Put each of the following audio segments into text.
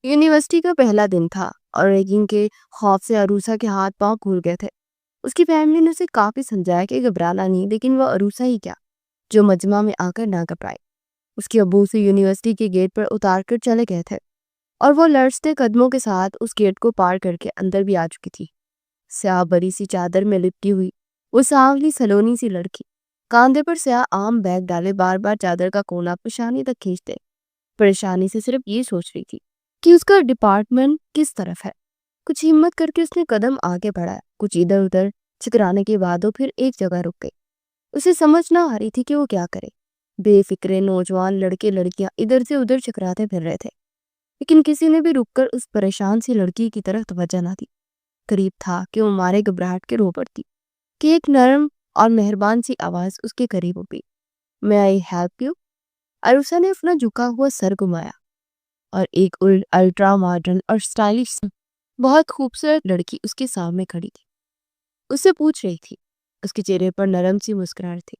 University کا پہلا دن تھا اور ریگنگ کے خوف سے عروسا کے ہاتھ پاؤں کھل گئے تھے۔ اس کی فیملی نے اسے کافی سمجھایا کہ گھبرانا نہیں، لیکن وہ عروسا ہی کیا جو مجمع میں آ کر نہ گھبرائے۔ اس کے ابو اسے یونیورسٹی کے گیٹ پر اتار کر چلے گئے تھے اور وہ لرزتے قدموں کے ساتھ اس گیٹ کو پار کر کے اندر بھی آ چکی تھی۔ سیاہ بڑی سی چادر میں لپٹی ہوئی وہ سانولی سلونی سی لڑکی، کاندھے پر سیاہ عام بیگ ڈالے، بار بار چادر کا کونا پیشانی تک کھینچتے پریشانی سے صرف یہ سوچ رہی تھی کہ اس کا ڈپارٹمنٹ کس طرف ہے۔ کچھ ہمت کر کے اس نے قدم آگے بڑھایا، کچھ ادھر ادھر چکرانے کے بعد وہ پھر ایک جگہ رک گئی۔ اسے سمجھ نہ آ رہی تھی کہ وہ کیا کرے۔ بے فکرے نوجوان لڑکے لڑکیاں ادھر سے ادھر چکراتے پھر رہے تھے، لیکن کسی نے بھی رک کر اس پریشان سی لڑکی کی طرف توجہ نہ دی۔ قریب تھا کہ وہ مارے گھبراہٹ کے رو پڑتی کہ ایک نرم اور مہربان سی آواز اس کے قریب اٹھی، "May I help you?" Uroosa نے اپنا جھکا ہوا سر گھمایا اور ایک الٹرا ماڈرن اور سٹائلش بہت خوبصورت لڑکی اس کے سامنے کھڑی تھی۔ اس سے پوچھ رہی تھی، اس کے چہرے پر نرم سی مسکراہٹ تھی۔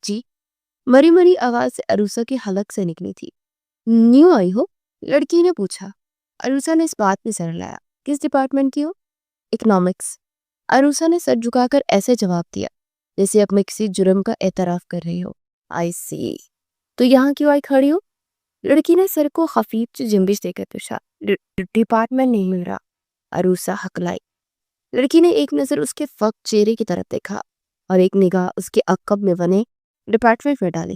"جی." مری مری آواز سے عروسا کے حلق سے نکلی تھی۔ "نیو آئی ہو؟" لڑکی نے پوچھا۔ عروسا نے اس بات میں سر ہلایا۔ "کس ڈپارٹمنٹ کی ہو؟" "اکنامکس." عروسا نے سر جھکا کر ایسے جواب دیا جیسے اپنے کسی جرم کا اعتراف کر رہی ہو۔ "آئی سی۔ تو یہاں کیوں آئی کھڑی ہو؟" لڑکی نے سر کو خفیف سے جنبش دے کر پوچھا۔ ڈپارٹمنٹ نہیں مل رہا." عروسا ہکلائی۔ لڑکی نے ایک نظر اس کے فقط چہرے کی طرف دیکھا اور ایک نگاہ اس کے عقب میں بنے ڈپارٹمنٹ میں ڈالی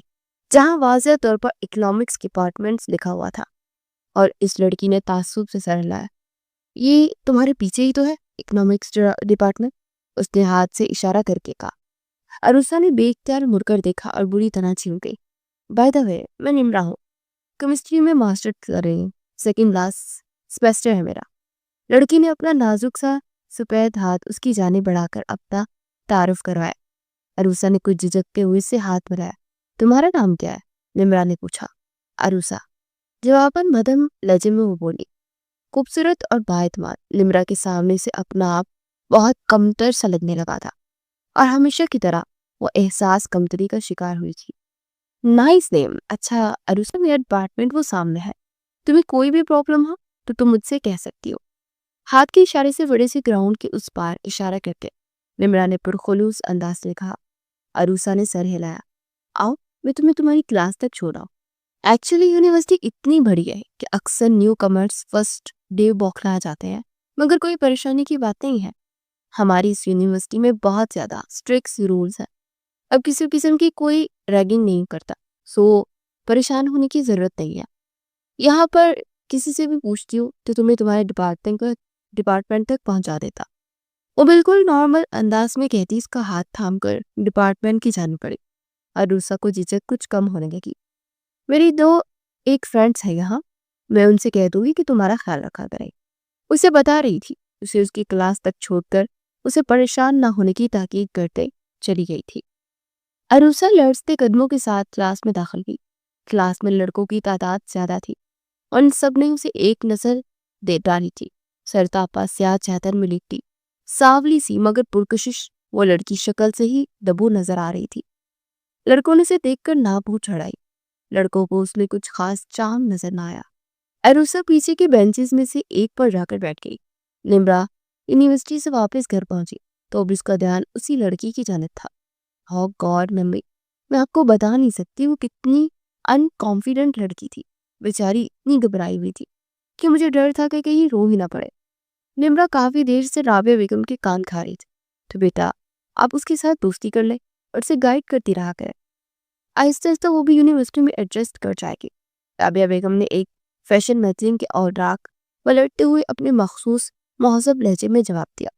جہاں واضح طور پر اکنامکس ڈپارٹمنٹ لکھا ہوا تھا، اور اس لڑکی نے تعصب سے سر ہلایا۔ "یہ تمہارے پیچھے ہی تو ہے اکنامکس ڈپارٹمنٹ." اس نے ہاتھ سے اشارہ کر کے کہا۔ عروسا نے بے اختیار مڑ کر دیکھا اور بری طرح چونک گئی۔ "بائی دا وے، میں نمرا ہوں، کیمسٹری میں ماسٹر کر رہی ہوں، سیکنڈ لاسٹ سیمسٹر ہے میرا." لڑکی نے اپنا نازک سا سفید ہاتھ اس کی جانب بڑھا کر اپنا تعارف کروایا۔ عروسا نے کچھ جھجکتے ہوئے سے ہاتھ ملایا۔ "تمہارا نام کیا ہے؟" نمرا نے پوچھا۔ عروسا جواباً مدھم لہجے میں وہ بولی۔ خوبصورت اور بااعتماد نمرا کے سامنے سے اپنا آپ بہت کمتر سا لگنے لگا تھا، اور ہمیشہ کی طرح وہ احساس کمتری کا شکار ہوئی تھی۔ "نائس نیم۔ اچھا عروسا، میرا ڈپارٹمنٹ وہ سامنے ہے، تمہیں کوئی بھی پرابلم ہو تو تم مجھ سے کہہ سکتی ہو." ہاتھ کے اشارے سے بڑے سے گراؤنڈ کے اس پار اشارہ کر کے نمرا نے پرخلوص انداز سے کہا۔ عروسا نے سر ہلایا۔ "آؤ، میں تمہیں تمہاری کلاس تک چھوڑا ہوں۔ ایکچولی یونیورسٹی اتنی بڑی ہے کہ اکثر نیو کمرز فرسٹ ڈے بوکھلا جاتے ہیں، مگر کوئی پریشانی کی بات نہیں ہے۔ ہماری اس یونیورسٹی میں بہت زیادہ اسٹرکٹ رولز ہیں، اب کسی قسم کی کوئی ریگنگ نہیں کرتا، سو پریشان ہونے کی ضرورت نہیں ہے۔ یہاں پر کسی سے بھی پوچھتی ہوں تو تمہیں تمہارے ڈپارٹمنٹ تک پہنچا دیتا۔ وہ بالکل نارمل انداز میں کہتی اس کا ہاتھ تھام کر ڈپارٹمنٹ کی جانب پڑی۔ عروسا کو جھجک کچھ کم ہونے لگی۔ "میری ایک فرینڈس ہے یہاں، میں ان سے کہہ دوں گی کہ تمہارا خیال رکھا کریں." اسے بتا رہی تھی، اسے اس کی کلاس تک چھوڑ کر اسے پریشان نہ ہونے کی تاکید کرتے چلی گئی تھی۔ عروسا لرزتے قدموں کے ساتھ کلاس میں داخل ہوئی۔ کلاس میں لڑکوں کی تعداد زیادہ تھی اور ان سب نے اسے ایک نظر دے ڈالی تھی۔ سرتاپا سیاہ چادر میں لپٹی سانولی سی مگر پرکشش وہ لڑکی شکل سے ہی دبو نظر آ رہی تھی۔ لڑکوں نے اسے دیکھ کر نہ پوچھ چڑھائی، لڑکوں کو اس میں کچھ خاص چام نظر نہ آیا۔ عروسا پیچھے کے بینچز میں سے ایک پر جا کر بیٹھ گئی۔ نمرا یونیورسٹی سے واپس گھر پہنچی تو اب اس کا دھیان اسی لڑکی کی جانب تھا۔ "او گاڈ ممی، میں آپ کو بتا نہیں سکتی وہ کتنی ان کانفیڈنٹ لڑکی تھی، بیچاری اتنی گھبرائی ہوئی تھی کہ مجھے ڈر تھا کہ کہیں رو ہی نہ پڑے." نمرا کافی دیر سے رابعہ بیگم کے کان کھا رہی تھی۔ "تو بیٹا، آپ اس کے ساتھ دوستی کر لیں اور اسے گائیڈ کرتی رہا کریں، آہستہ آہستہ وہ بھی یونیورسٹی میں ایڈجسٹ کر جائے گی." رابعہ بیگم نے ایک فیشن میگزین کے اوراق پلٹتے ہوئے اپنے مخصوص مہذب لہجے میں جواب دیا۔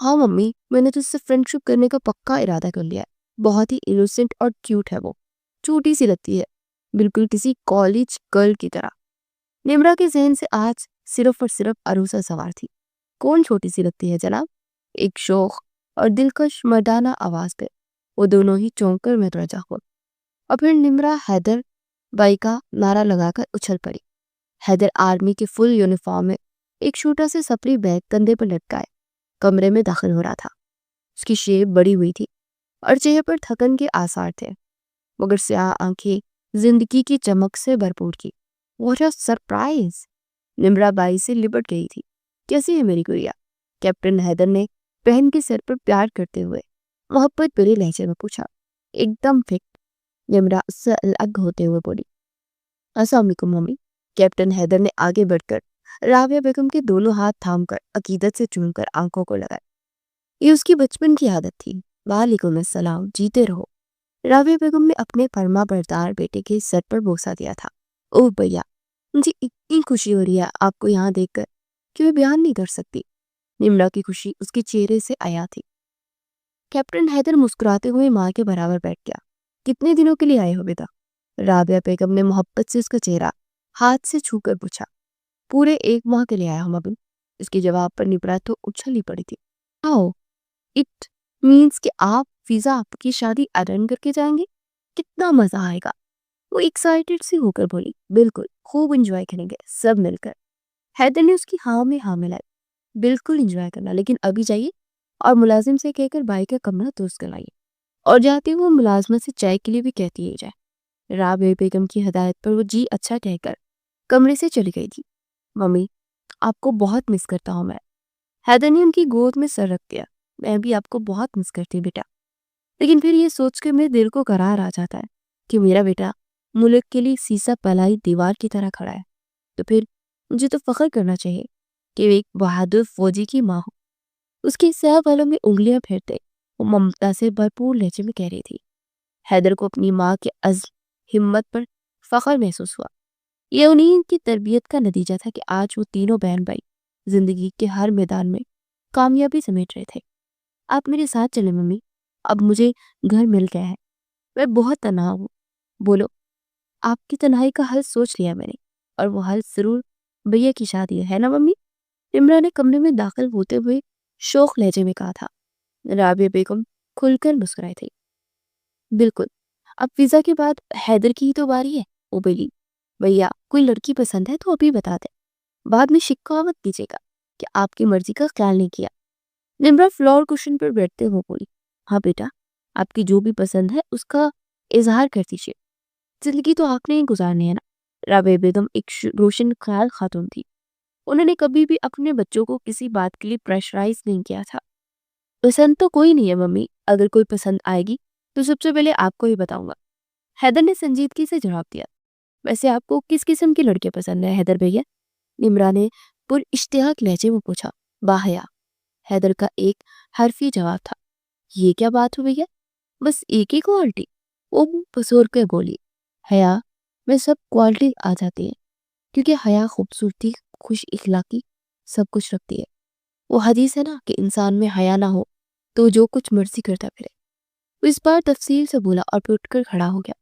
"ہاں ممی، میں نے تو اس سے فرینڈ شپ کرنے کا پکا ارادہ کر لیا ہے، بہت ہی انوسینٹ اور کیوٹ ہے، وہ چھوٹی سی لگتی ہے، بالکل کسی کالج گرل کی طرح۔ نمرا کے ذہن سے آج صرف اور صرف عروسا سوار تھی۔ "کون چھوٹی سی لگتی ہے جناب؟" ایک شوخ اور دلکش مردانہ آواز پہ وہ دونوں ہی چونک کر متوجہ ہوا، اور پھر نمرا حیدر بائی کا نعرہ لگا کر اچھل پڑی۔ حیدر آرمی کے فل یونیفارم میں ایک چھوٹا سے سپری بیگ کندھے پر لٹکائے کمرے میں داخل ہو رہا تھا۔ اس کی شیپ بڑی ہوئی تھی اور چہرے پر تھکن کے آثار تھے، مگر سیاہ آنکھیں زندگی کی چمک سے بھرپور تھی۔ "What a surprise!" Nimra by سے لپٹ گئی تھی۔ کیسی ہے میری گڑیا؟ کیپٹن حیدر نے بہن کے سر پر پیار کرتے ہوئے محبت بھرے لہجے میں پوچھا۔ ایک دم فٹ، نمرا اس سے الگ ہوتے ہوئے بولی۔ السلام علیکم ممی۔ کیپٹن حیدر نے آگے بڑھ کر رابعہ بیگم کے دونوں ہاتھ تھام کر عقیدت سے چوم کر آنکھوں کو لگائے۔ یہ اس کی بچپن کی عادت تھی۔ وعلیکم السلام، جیتے رہو۔ رابعہ بیگم نے اپنے فرما بردار بیٹے کے سر پر بوسہ دیا تھا۔ اوہ بھیا، مجھے اتنی خوشی ہو رہی ہے آپ کو یہاں دیکھ کر کہ میں بیان نہیں کر سکتی۔ نمرا کی خوشی اس کے چہرے سے آیا تھی۔ کیپٹن حیدر مسکراتے ہوئے ماں کے برابر بیٹھ گیا۔ کتنے دنوں کے لیے آئے ہو بیٹا؟ رابعہ بیگم نے محبت سے اس کا چہرہ ہاتھ سے چھو کر پوچھا۔ پورے 1 ماہ کے لیے آیا ہوں مبن۔ اس کے جواب پر نمرا تو اچھل ہی پڑی تھی۔ آؤ، اٹ مینس کہ آپ ویزا آپ کی شادی اٹینڈ کر کے جائیں گے؟ کتنا مزہ آئے گا۔ وہ ایکسائٹڈ سی ہو کر بولی۔ بالکل، خوب انجوائے کریں گے سب مل کر۔ حیدر نے اس کی ہاں میں ہاں ملائی۔ بالکل انجوائے کرنا، لیکن ابھی جائیے اور ملازم سے کہہ کر بھائی کا کمرہ درست کرائیے، اور جاتے وہ ملازمت سے چائے کے لیے بھی کہتی ہی جائے۔ رابعہ بیگم کی ہدایت پر وہ جی اچھا کہہ کر کمرے سے چلی گئی تھی۔ ممی، آپ کو بہت مس کرتا ہوں میں۔ حیدر نے ان کی گود میں سر رکھ دیا۔ میں بھی آپ کو بہت مس کرتی بیٹا، لیکن پھر یہ سوچ کے میرے دل کو قرار آ جاتا ہے کہ میرا بیٹا ملک کے لیے سیسا پلائی دیوار کی طرح کھڑا ہے، تو پھر مجھے تو فخر کرنا چاہیے کہ وہ ایک بہادر فوجی کی ماں ہو۔ اس کے سیاہ بالوں میں انگلیاں پھیرتے وہ ممتا سے بھرپور لہجے میں کہہ رہی تھی۔ حیدر کو اپنی ماں کے عزم ہمت پر فخر محسوس ہوا۔ یہ انہیں کی تربیت کا نتیجہ تھا کہ آج وہ تینوں بہن بھائی زندگی کے ہر میدان میں کامیابی سمیٹ رہے تھے۔ آپ میرے ساتھ چلیں ممی، اب مجھے گھر مل گیا ہے، میں بہت تنہا ہوں۔ بولو، آپ کی تنہائی کا حل سوچ لیا میں نے، اور وہ حل ضرور بھیا کی شادی ہے نا ممی؟ نمرا نے کمرے میں داخل ہوتے ہوئے شوق لہجے میں کہا تھا۔ رابعہ بیگم کھل کر مسکرائی تھی۔ بالکل، اب ویزا کے بعد حیدر کی ہی تو باری ہے۔ وہ بولی، بھیا کوئی لڑکی پسند ہے تو ابھی بتا دیں، بعد میں شکایت کیجیے گا کہ آپ کی مرضی کا خیال نہیں کیا۔ نمرا فلور کشن پر بیٹھتے ہوئے بولی، ہاں بیٹا، آپ کی جو بھی پسند ہے اس کا اظہار کر دیجیے، زندگی تو آپ نے ہی گزارنی ہے نا۔ رابعہ بیگم ایک روشن خیال خاتون تھی۔ انہوں نے کبھی بھی اپنے بچوں کو کسی بات کے لیے پریشرائز نہیں کیا تھا۔ پسند تو کوئی نہیں ہے ممی، اگر کوئی پسند آئے گی تو سب سے پہلے آپ کو ہی بتاؤں گا، حیدر نے سنجیدگی سے جواب دیا۔ ویسے آپ کو کس قسم کی لڑکیاں پسند ہیں حیدر بھیا؟ نمرا نے پر اشتیاق لہجے میں پوچھا۔ باحیا، حیدر کا ایک حرفی جواب تھا۔ یہ کیا بات ہو بھیا، بس ایک ہی کوالٹی؟ وہ پسور کے بولی، حیا میں سب کوالٹی آ جاتی ہے، کیونکہ حیا خوبصورتی، خوش اخلاقی سب کچھ رکھتی ہے۔ وہ حدیث ہے نا کہ انسان میں حیا نہ ہو تو جو کچھ مرضی کرتا پھرے۔ وہ اس بار تفصیل سے بولا اور پھر اٹھ کر کھڑا ہو گیا۔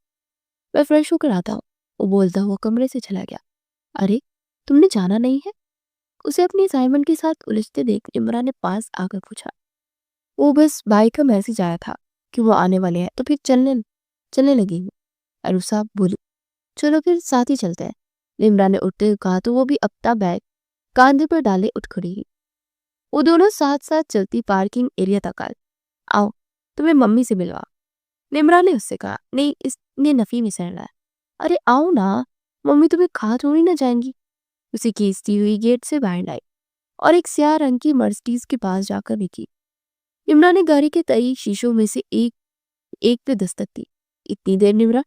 میں فریش ہو کر آتا ہوں۔ وہ بولتا ہوا کمرے سے چلا گیا۔ ارے، تم نے جانا نہیں ہے؟ اسے اپنی سائمن کے ساتھ الجھتے دیکھ نمرا نے پاس آ کر پوچھا۔ وہ بس بھائی کا میسج آیا تھا کہ وہ آنے والے ہیں تو پھر چلنے لگی ہوں۔ عروسہ بولی، چلو پھر ساتھ ہی چلتے ہیں۔ نمرا نے اٹھتے ہوئے کہا تو وہ بھی اپنا بیگ کاندھے پر ڈالے اٹھ کھڑی ہوئی۔ وہ دونوں ساتھ ساتھ چلتی پارکنگ ایریا تک آئے۔ آؤ، تمہیں ممی سے ملوا، نمرا نے اس سے کہا۔ نہیں، اس نے نفی میں سہن لایا۔ ارے آؤ نا، ممی تمہیں کھا تھوڑی نہ جائیں گی۔ اسے کھینچتی ہوئی گیٹ سے باہر لائی اور ایک سیاہ رنگ کی مرسڈیز کے پاس جا کر رکی۔ نمرا نے گاڑی کے تئی شیشوں میں سے ایک پہ دستک دی۔ اتنی دیر نمرا،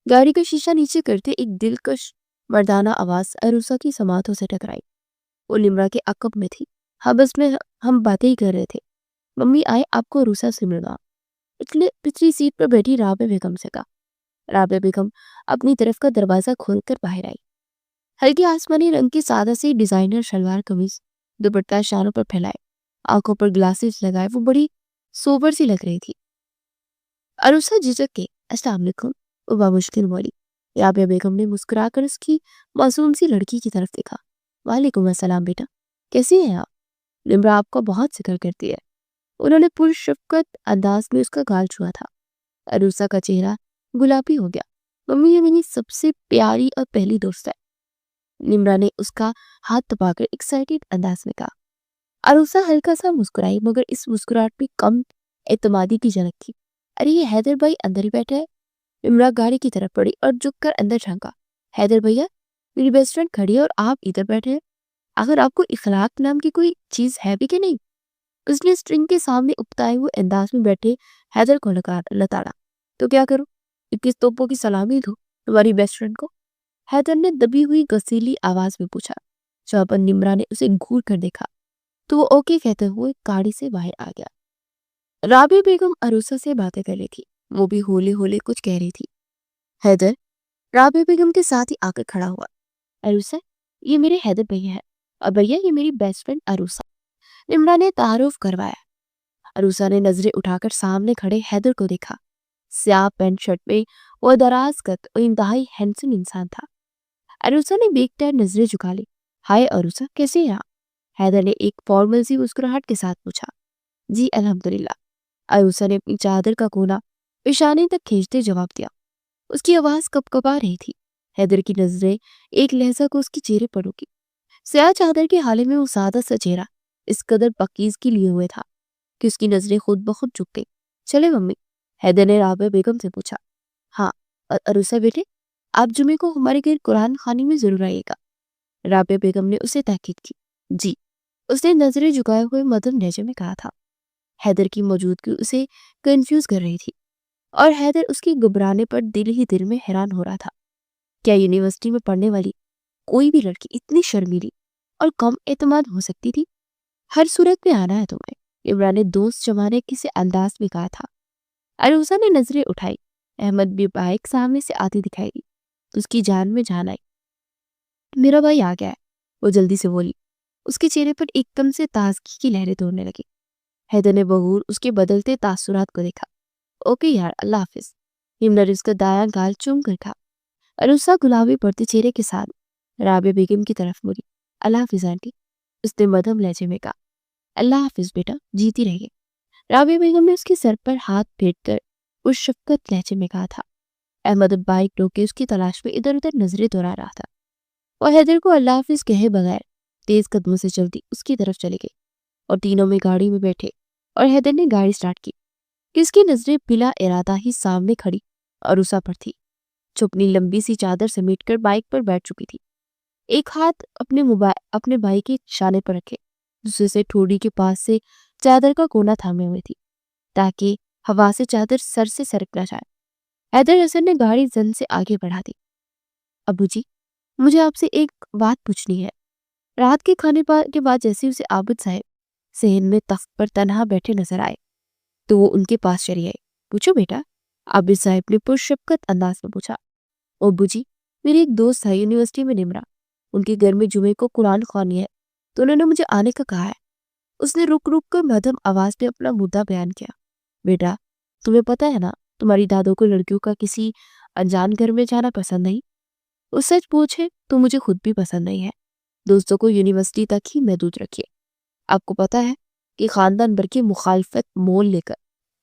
گاڑی کا شیشہ نیچے کرتے ایک دلکش مردانہ آواز عروسہ کی سماعتوں سے ٹکرائی۔ وہ نمرا کے عقب میں تھی۔ حبس میں ہم باتیں ہی کر رہے تھے، ممی آئے آپ کو عروسہ سے ملوا۔ پچھلی سیٹ پر بیٹھی رابعہ بیگم سے کہا۔ رابعہ بیگم اپنی طرف کا دروازہ کھول کر باہر آئی۔ ہلکی آسمانی رنگ کی سادہ سی ڈیزائنر شلوار قمیض، دوپٹہ شانوں پر پھیلائے، آنکھوں پر گلاسز لگائے وہ بڑی سوبر سی لگ رہی تھی۔ عروسہ جھجک کے السلام علیکم وہ بامشکل بولی۔ رابعہ بیگم نے مسکرا کر اس کی معصوم سی لڑکی کی طرف دیکھا۔ وعلیکم السلام بیٹا، کیسی ہیں آپ؟ نمرا آپ کا بہت ذکر کرتی ہے۔ انہوں نے پرشفقت انداز میں اس کا گال چھوا تھا۔ عروسہ کا چہرہ گلابی ہو گیا۔ ممی یہ میری سب سے پیاری اور پہلی دوست ہے، نمرا نے اس کا ہاتھ دبا کر ایکسائٹڈ انداز میں کہا۔ عروسہ ہلکا سا مسکرائی، مگر اس مسکراہٹ میں کم اعتمادی کی جھلک تھی۔ ارے یہ حیدر بھائی اندر ہی بیٹھا ہے۔ نمرا گاڑی کی طرف بڑھی اور جھک کر اندر جھانکا۔ حیدر بھیا، میری بیسٹ فرینڈ کھڑی ہے اور آپ ادھر بیٹھے ہیں، اگر آپ کو اخلاق نام کی کوئی چیز ہے بھی کہ نہیں؟ اس نے اسٹرنگ کے سامنے اکتائے ہوئے انداز میں بیٹھے حیدر کو لتاڑا۔ تو کیا کروں؟ 21 توپوں کی سلامی دو تمہاری بیسٹ فرینڈ کو؟ حیدر نے دبی ہوئی گسیلی آواز میں پوچھا۔ جہاں پر نمرا نے اسے گھور کر دیکھا تو وہ اوکے کہتے ہوئے گاڑی سے باہر آ گیا۔ رابعہ بیگم عروسہ سے باتیں کر رہی تھی، وہ بھی ہولے ہولے کچھ کہہ رہی تھی۔ حیدر رابعہ بیگم کے ساتھ ہی آ کر کھڑا ہوا۔ عروسہ، یہ میرے حیدر بھیا ہے، اور بھیا یہ میری بیسٹ فرینڈ عروسہ، نمرا نے تعارف کروایا۔ عروسہ نے نظریں اٹھا کر سامنے کھڑے حیدر کو دیکھا۔ سیاہ پینٹ شرٹ میں وہ دراز قد اور انتہائی ہینڈسم انسان تھا۔ عروسہ نے بیک ٹائر نظریں جھکا لی۔ ہائے عروسہ، کیسے ہیں آپ؟ حیدر نے ایک فارمل سی مسکراہٹ کے ساتھ پوچھا۔ جی الحمدللہ، عروسہ نے اپنی چادر کا کونا پیشانی تک کھینچتے جواب دیا۔ اس کی آواز کپ کپا رہی تھی۔ حیدر کی نظریں ایک لہجہ کو اس کے چہرے پر رکی۔ سیاہ چادر کے حالے میں وہ سادہ سا چہرہ اس قدر پاکیزگی لیے ہوئے تھا کہ اس کی نظریں خود بخود جھک گئی۔ چلے ممی؟ حیدر نے رابعہ بیگم سے پوچھا۔ ہاں، عروسہ بیٹے، آپ جمعے کو ہمارے گھر قرآن خوانی میں ضرور آئیے گا۔ رابعہ بیگم نے اسے تاکید کی۔ جی، اس نے نظریں جھکائے ہوئے مدھم لہجے میں کہا تھا۔ حیدر کی موجودگی اسے کنفیوز کر رہی تھی، اور حیدر اس کی گھبرانے پر دل ہی دل میں حیران ہو رہا تھا۔ کیا یونیورسٹی میں پڑھنے والی کوئی بھی لڑکی اتنی شرمیلی اور کم اعتماد ہو سکتی تھی؟ ہر صورت میں آنا ہے تمہیں، عمران نے دوست جمانے کسی انداز میں کہا تھا۔ عروسہ نے نظریں اٹھائی۔ احمد بھی بائک سامنے سے آتی دکھائی دی تو اس کی جان میں جان آئی۔ میرا بھائی آ گیا ہے، وہ جلدی سے بولی۔ اس کے چہرے پر ایک دم سے تازگی کی لہریں دوڑنے لگی۔ حیدر نے بغور اس کے بدلتے تاثرات کو دیکھا۔ اوکے یار، اللہ حافظ۔ عمران نے اس کا دایاں گال چوم کر کہا۔ عروسہ گلابی پڑتے چہرے کے ساتھ رابعہ بیگم کی طرف مڑی۔ اللہ حافظ آنٹی، اس نے مدھم لہجے میں کہا۔ اللہ حافظ بیٹا، جیتی رہیے۔ رابعہ بیگم نے اس کے سر پر ہاتھ پھیر کر اس شفقت لہجے میں کہا تھا۔ احمد بائک روکے اس کی تلاش میں ادھر ادھر نظریں دوڑا رہا تھا۔ وہ حیدر کو اللہ حافظ کہے بغیر تیز قدموں سے چلتی اس کی طرف چلے گئی، اور تینوں میں گاڑی میں بیٹھے، اور حیدر نے گاڑی سٹارٹ کی کہ اس کی نظریں بلا ارادہ ہی سامنے کھڑی عروسہ پر تھی، جو اپنی لمبی سی چادر سمیٹ کر بائک پر بیٹھ چکی تھی۔ ایک ہاتھ اپنے بھائی کے شانے پر رکھے، دوسرے سے ٹھوڑی کے پاس سے چادر کا کونا تھامے ہوئے تھی تاکہ ہوا سے چادر سر سے سرک نہ جائے۔ حیدر حسن نے گاڑی زن سے آگے بڑھا دی۔ ابو جی، مجھے آپ سے ایک بات پوچھنی ہے۔ رات کے کھانے کے بعد جیسے اسے عابد صاحب صحن میں تخت پر تنہا بیٹھے نظر آئے تو وہ ان کے پاس چلی آئی۔ پوچھو بیٹا، عابد صاحب نے پرشفقت انداز میں پوچھا۔ ابو جی، میری ایک دوست ہے یونیورسٹی میں نمرا، ان کے گھر میں جمعے کو قرآن خوانی ہے تو انہوں نے مجھے آنے کا کہا ہے۔ اس نے رک رک کر مدھم آواز میں اپنا مدعا بیان کیا۔ بیٹا، تمہیں پتہ ہے نا، تمہاری دادوں کو لڑکیوں کا کسی انجان گھر میں جانا پسند نہیں۔ وہ سچ پوچھے تو مجھے خود بھی پسند نہیں ہے۔ دوستوں کو یونیورسٹی تک ہی محدود رکھیے۔ آپ کو پتہ ہے کہ خاندان بھر کی مخالفت مول لے کر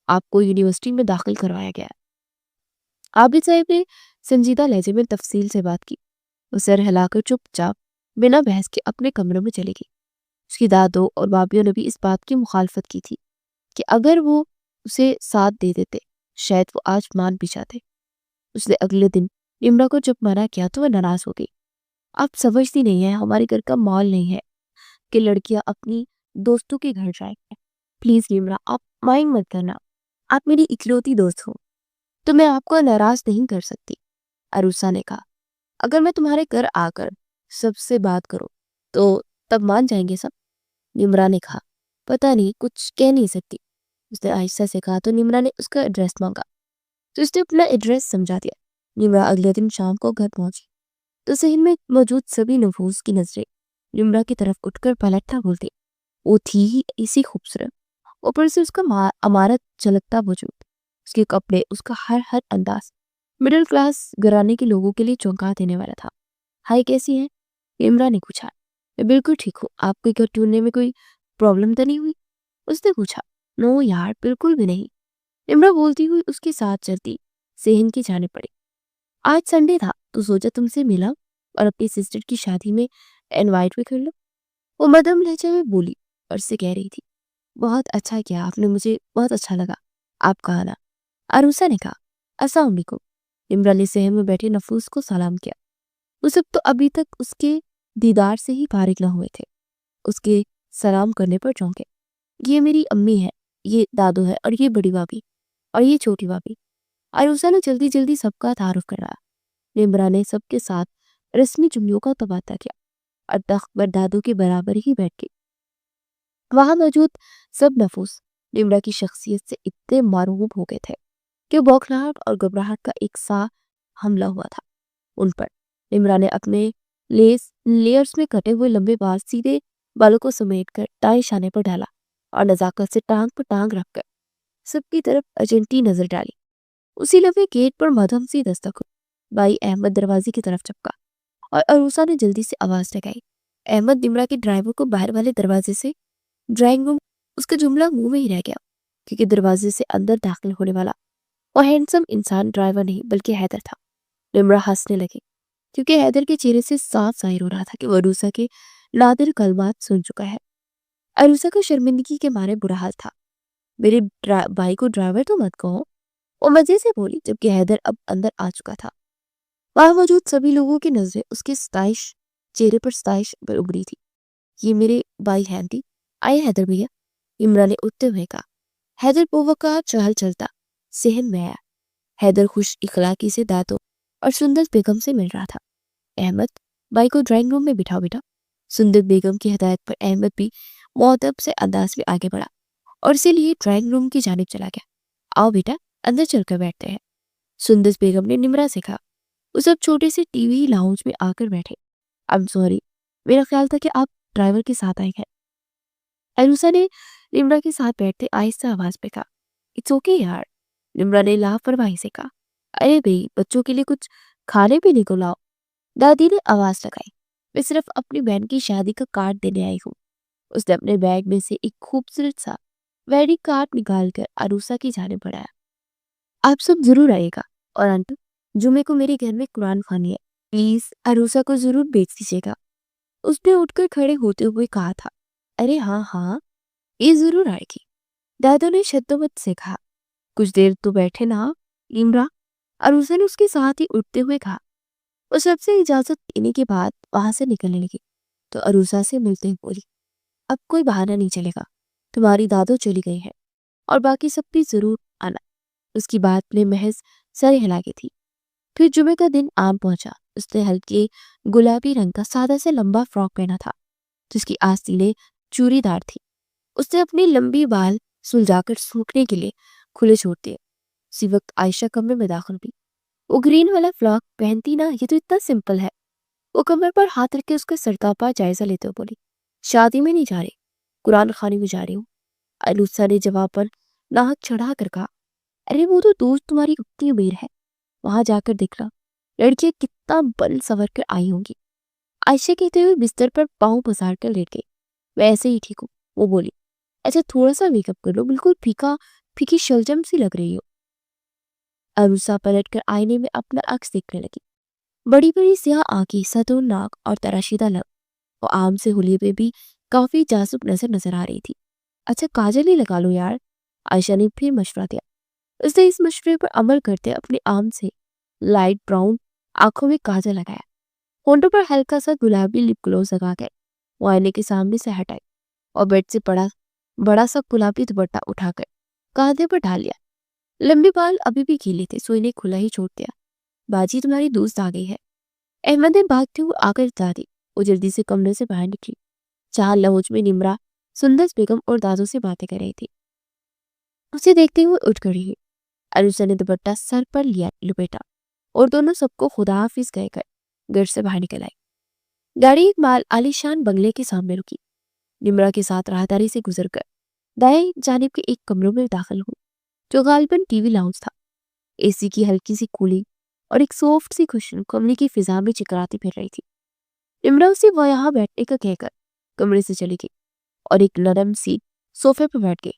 آپ کو یونیورسٹی میں داخل کروایا گیا ہے۔ عابد صاحب نے سنجیدہ لہجے میں تفصیل سے بات کی۔ وہ سر ہلا کر چپ چاپ بنا بحث کے اپنے کمرے میں چلی گئی۔ اس کی دادوں اور بابیوں نے بھی اس بات کی مخالفت کی تھی کہ اگر وہ اسے ساتھ دے دیتے شاید وہ آج مان بھی جاتے۔ اس نے اگلے دن نمرا کو جب منع کیا تو وہ ناراض ہو گئی۔ آپ سمجھتی نہیں ہیں، ہمارے گھر کا مال نہیں ہے کہ لڑکیاں اپنی دوستوں کے گھر جائیں۔ پلیز نمرا، آپ مائنڈ مت کرنا، آپ میری اکلوتی دوست ہو تو میں آپ کو ناراض نہیں کر سکتی۔ عروسہ نے کہا۔ اگر میں تمہارے گھر آ کر سب سے بات کروں تو تب مان جائیں گے سب؟ نمرا نے کہا۔ پتہ نہیں، کچھ کہہ نہیں سکتی، اس نے آہستہ سے کہا۔ تو نمرا نے اس کا ایڈریس مانگا تو اس نے اپنا ایڈریس سمجھا دیا۔ نمرا اگلے دن شام کو گھر پہنچی تو صحن میں موجود سبھی نفوس کی نظریں نمرا کی طرف اٹھ کر پلٹنا بولتی۔ وہ تھی ہی ایسی خوبصورت، اوپر سے اس کا امارت جھلکتا وجود، اس کے کپڑے، اس کا ہر انداز مڈل کلاس گھرانے کے لوگوں کے لیے چونکا دینے والا تھا۔ ہائی، کیسی ہیں؟ نمرا نے پوچھا۔ میں بالکل ٹھیک ہوں، آپ کے گھر ڈھونڈنے میں کوئی پرابلم تو نہیں ہوئی؟ اس نے پوچھا۔ نو یار، بالکل بھی نہیں، نمرا بولتی ہوئی اس کے ساتھ چلتی صحن کی جانے پڑی۔ آج سنڈے تھا تو سوچا تم سے ملا اور اپنی سسٹر کی شادی میں انوائٹ بھی کر لو، وہ مدھم لہجے میں بولی اور سے کہہ رہی تھی۔ بہت اچھا کیا آپ نے، مجھے بہت اچھا لگا آپ کا آنا۔ عروسہ نے کہا۔ السلام علیکم۔ نمرا نے صحن میں بیٹھے نفوس کو سلام کیا۔ وہ سب تو ابھی تک اس کے دیدار سے ہی فارغ نہ ہوئے تھے، اس کے سلام کرنے پر چونکے۔ یہ میری امی ہے، یہ دادو ہے، اور یہ بڑی بھابھی، اور یہ چھوٹی بھابھی۔ عروسہ نے جلدی جلدی سب کا تعارف کرایا۔ نمرا نے سب کے ساتھ رسمی جملوں کا تبادلہ کیا اور تخت پر دادو کے برابر ہی بیٹھ گئی۔ وہاں موجود سب نفوس نمرا کی شخصیت سے اتنے مرعوب ہو گئے تھے کہ بوکھلاہٹ اور گھبراہٹ کا ایک سا حملہ ہوا تھا ان پر۔ نمرا نے اپنے لیئرز میں کٹے ہوئے لمبے بال سیدھے بالوں کو سمیٹ کر دائیں شانے پر ڈالا اور نزاکت سے ٹانگ پر ٹانگ رکھ کر سب کی طرف ایجنٹی نظر ڈالی۔ اسی لمحے گیٹ پر مدھم سی دستک ہوئی۔ بھائی احمد دروازے کی طرف چپکا اور عروسہ نے جلدی سے آواز لگائی۔ احمد نمرا کے ڈرائیور کو باہر والے دروازے سے ڈرائنگ روم، اس کا جملہ منہ میں ہی رہ گیا کیونکہ دروازے سے اندر داخل ہونے والا وہ ہینڈسم انسان ڈرائیور نہیں بلکہ حیدر تھا۔ نمرا ہنسنے لگی کیونکہ حیدر کے چہرے سے صاف ظاہر ہو رہا تھا کہ وہ عروسہ کے نادر کلمات سن چکا ہے۔ عروسہ کا شرمندگی کے مارے برا حال تھا۔ میرے بھائی کو ڈرائیور تو مت کہو، وہ مزے سے بولی، جبکہ حیدر اب اندر آ چکا تھا۔ وہاں موجود سبھی لوگوں کی نظریں اس کے چہرے پر ستائش پر ابری تھی۔ یہ میرے بھائی ہیں آنٹی، آئے حیدر بھیا، عمرا نے اٹھتے ہوئے کہا۔ حیدر بوقار چہل چلتا صحن میں آیا۔ حیدر خوش اخلاقی سے دادو اور سندر بیگم سے مل رہا تھا۔ احمد، بھائی کو ڈرائنگ روم میں بٹھاؤ بیٹا۔ سندر بیگم کی ہدایت پر احمد بھی مؤدب سے انداز میں آگے بڑھا اور اسے لیے ڈرائنگ روم کی جانب چلا گیا۔ آؤ بیٹا، اندر چل کر بیٹھتے ہیں، سندر بیگم نے نمرا سے کہا۔ وہ سب چھوٹے سے ٹی وی لاؤنج میں آ کر بیٹھے۔ I'm sorry، میرا خیال تھا کہ آپ ڈرائیور کے ساتھ آئے ہیں۔ عروسہ نے نمرا کے ساتھ بیٹھتے آہستہ آواز پہ کہا۔ اٹس اوکے یار، نمرا نے لاپرواہی سے کہا۔ ارے بھئی، بچوں کے لیے کچھ کھانے پینے کو لاؤ، دادی نے آواز لگائی۔ میں صرف اپنی بہن کی شادی کا کارڈ دینے آئی ہوں۔ اس نے اپنے بیگ میں سے ایک خوبصورت سا ویڈنگ کارڈ نکال کر عروسہ کی جانب بڑھایا۔ آپ سب ضرور آئیے گا، اور آنٹی، جمعے کو میرے گھر میں قرآن خوانی ہے، پلیز عروسہ کو ضرور بھیج دیجیے گا۔ اس نے اٹھ کر کھڑے ہوتے ہوئے کہا تھا۔ ارے ہاں ہاں، یہ ضرور آئے گی، دادو نے شدت سے کہا۔ کچھ دیر تو بیٹھے نا عمرا، عروسہ نے اس کے ساتھ ہی اٹھتے ہوئے کہا۔ وہ سب سے اجازت لینے کے بعد وہاں سے نکلنے لگی تو عروسہ سے ملتے ہی بولی، اب کوئی بہانہ نہیں چلے گا، تمہاری دادو چلی گئی ہے اور باقی سب بھی ضرور آنا۔ اس کی بات میں محض سر ہلا کے تھی۔ پھر جمعے کا دن عام پہنچا۔ اس نے ہلکے گلابی رنگ کا سادہ سے لمبا فراک پہنا تھا جس کی آستینیں چوری دار تھی۔ اس نے اپنی لمبی بال سلجھا کر سوکھنے کے لیے کھلے چھوڑ دیے۔ اسی وقت عائشہ کمرے میں داخل ہوئی۔ وہ گرین والا فراک پہنتی نا، یہ تو اتنا سمپل ہے۔ وہ کمر پر ہاتھ رکھ کے اس کا سرتاپا جائزہ لیتے ہوئے بولی، شادی میں نہیں جا رہی، قرآن خوانی میں جا رہی ہوں۔ عروسہ نے جواب پر ناک چڑھا کر کہا، ارے وہ تو دوست تمہاری اتنی امیر ہے، وہاں جا کر دیکھنا لڑکیاں کتنا بن سور کر آئی ہوں گی۔ عائشہ کہتے ہوئے بستر پر پاؤں پسار کر لیٹ گئی۔ میں ایسے ہی ٹھیک ہوں، وہ بولی۔ اچھا تھوڑا سا میک اپ کر لو، بالکل پھیکی شلجم سی لگ رہی ہو۔ عروسہ پلٹ کر آئینے میں اپنا عکس دیکھنے لگی۔ بڑی بڑی سیاہ آنکھیں، ستون ناک اور تراشیدہ لب، وہ عام سے حلیے پہ بھی کافی جاذب نظر آ رہی تھی۔ اچھا کاجل ہی لگا لو یار، عائشہ نے پھر مشورہ دیا۔ اس نے اس مشورے پر عمل کرتے اپنے عام سے لائٹ براؤن آنکھوں میں کاجل لگایا، ہونٹوں پر ہلکا سا گلابی لپ گلوز لگا کر وہ آئینے کے سامنے سے ہٹائی اور بیڈ سے بڑا سا گلابی دوپٹہ اٹھا کر کاندھے پر ڈال لیا۔ لمبے بال ابھی بھی گیلے تھے، سو انہیں کھلا ہی چھوڑ دیا۔ باجی تمہاری دوست آ گئی ہے، احمد نے بھاگتے ہوئے آ کر اطلاع دی۔ وہ جلدی سے کمرے سے باہر نکلی جہاں لاؤنج میں نمرا سندس بیگم اور دادو سے باتیں کر رہی تھی۔ اسے دیکھتے ہوئے اٹھ کھڑی ہوئی۔ عروسہ نے دوپٹہ سر پر لیا لپیٹا اور دونوں سب کو خدا حافظ کہہ کر گھر سے باہر نکل آئی۔ گاڑی ایک عالیشان بنگلے کے سامنے رکی۔ نمرا کے ساتھ راہداری سے گزر کر دائیں جانب کے ایک کمرے میں داخل ہوئی جو غالباً ٹی وی لاؤنج تھا۔ اے سی کی ہلکی سی کولنگ اور ایک سافٹ سی خوشبو کمرے کی فضا میں چکراتی پھر رہی تھی۔ نمرا اسے وہ یہاں بیٹھنے کا کہہ کر کمرے سے چلی گئی اور ایک نرم سی صوفے پر بیٹھ گئی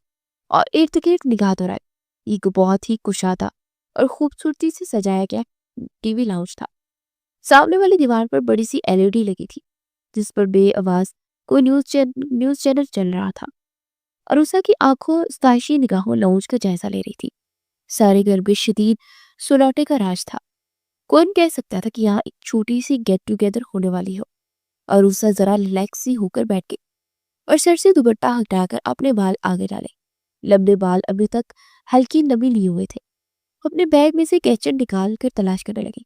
اور ارد گرد نگاہ دوڑائی۔ یہ بہت ہی کشادہ اور خوبصورتی سے سجایا گیا ٹی وی لاؤنج تھا۔ سامنے والی دیوار پر بڑی سی LED لگی تھی جس پر بے آواز کوئی نیوز چینل چل رہا تھا۔ عروسہ کی آنکھوں ستائشی نگاہوں لاؤنج کا جائزہ لے رہی تھی۔ سارے گھر میں شدید سناٹے کا راج تھا۔ کون کہہ سکتا تھا کہ یہاں ایک چھوٹی سی گیٹ ٹوگیدر ہونے والی ہو؟ عروسہ ذرا ریلیکس سی ہو کر بیٹھ گئی اور سر سے دوپٹہ ہٹا کر اپنے بال آگے ڈالے۔ لمبے بال ابھی تک ہلکی نمی لیے ہوئے تھے۔ اپنے بیگ میں سے کیچن نکال کر تلاش کرنے لگی۔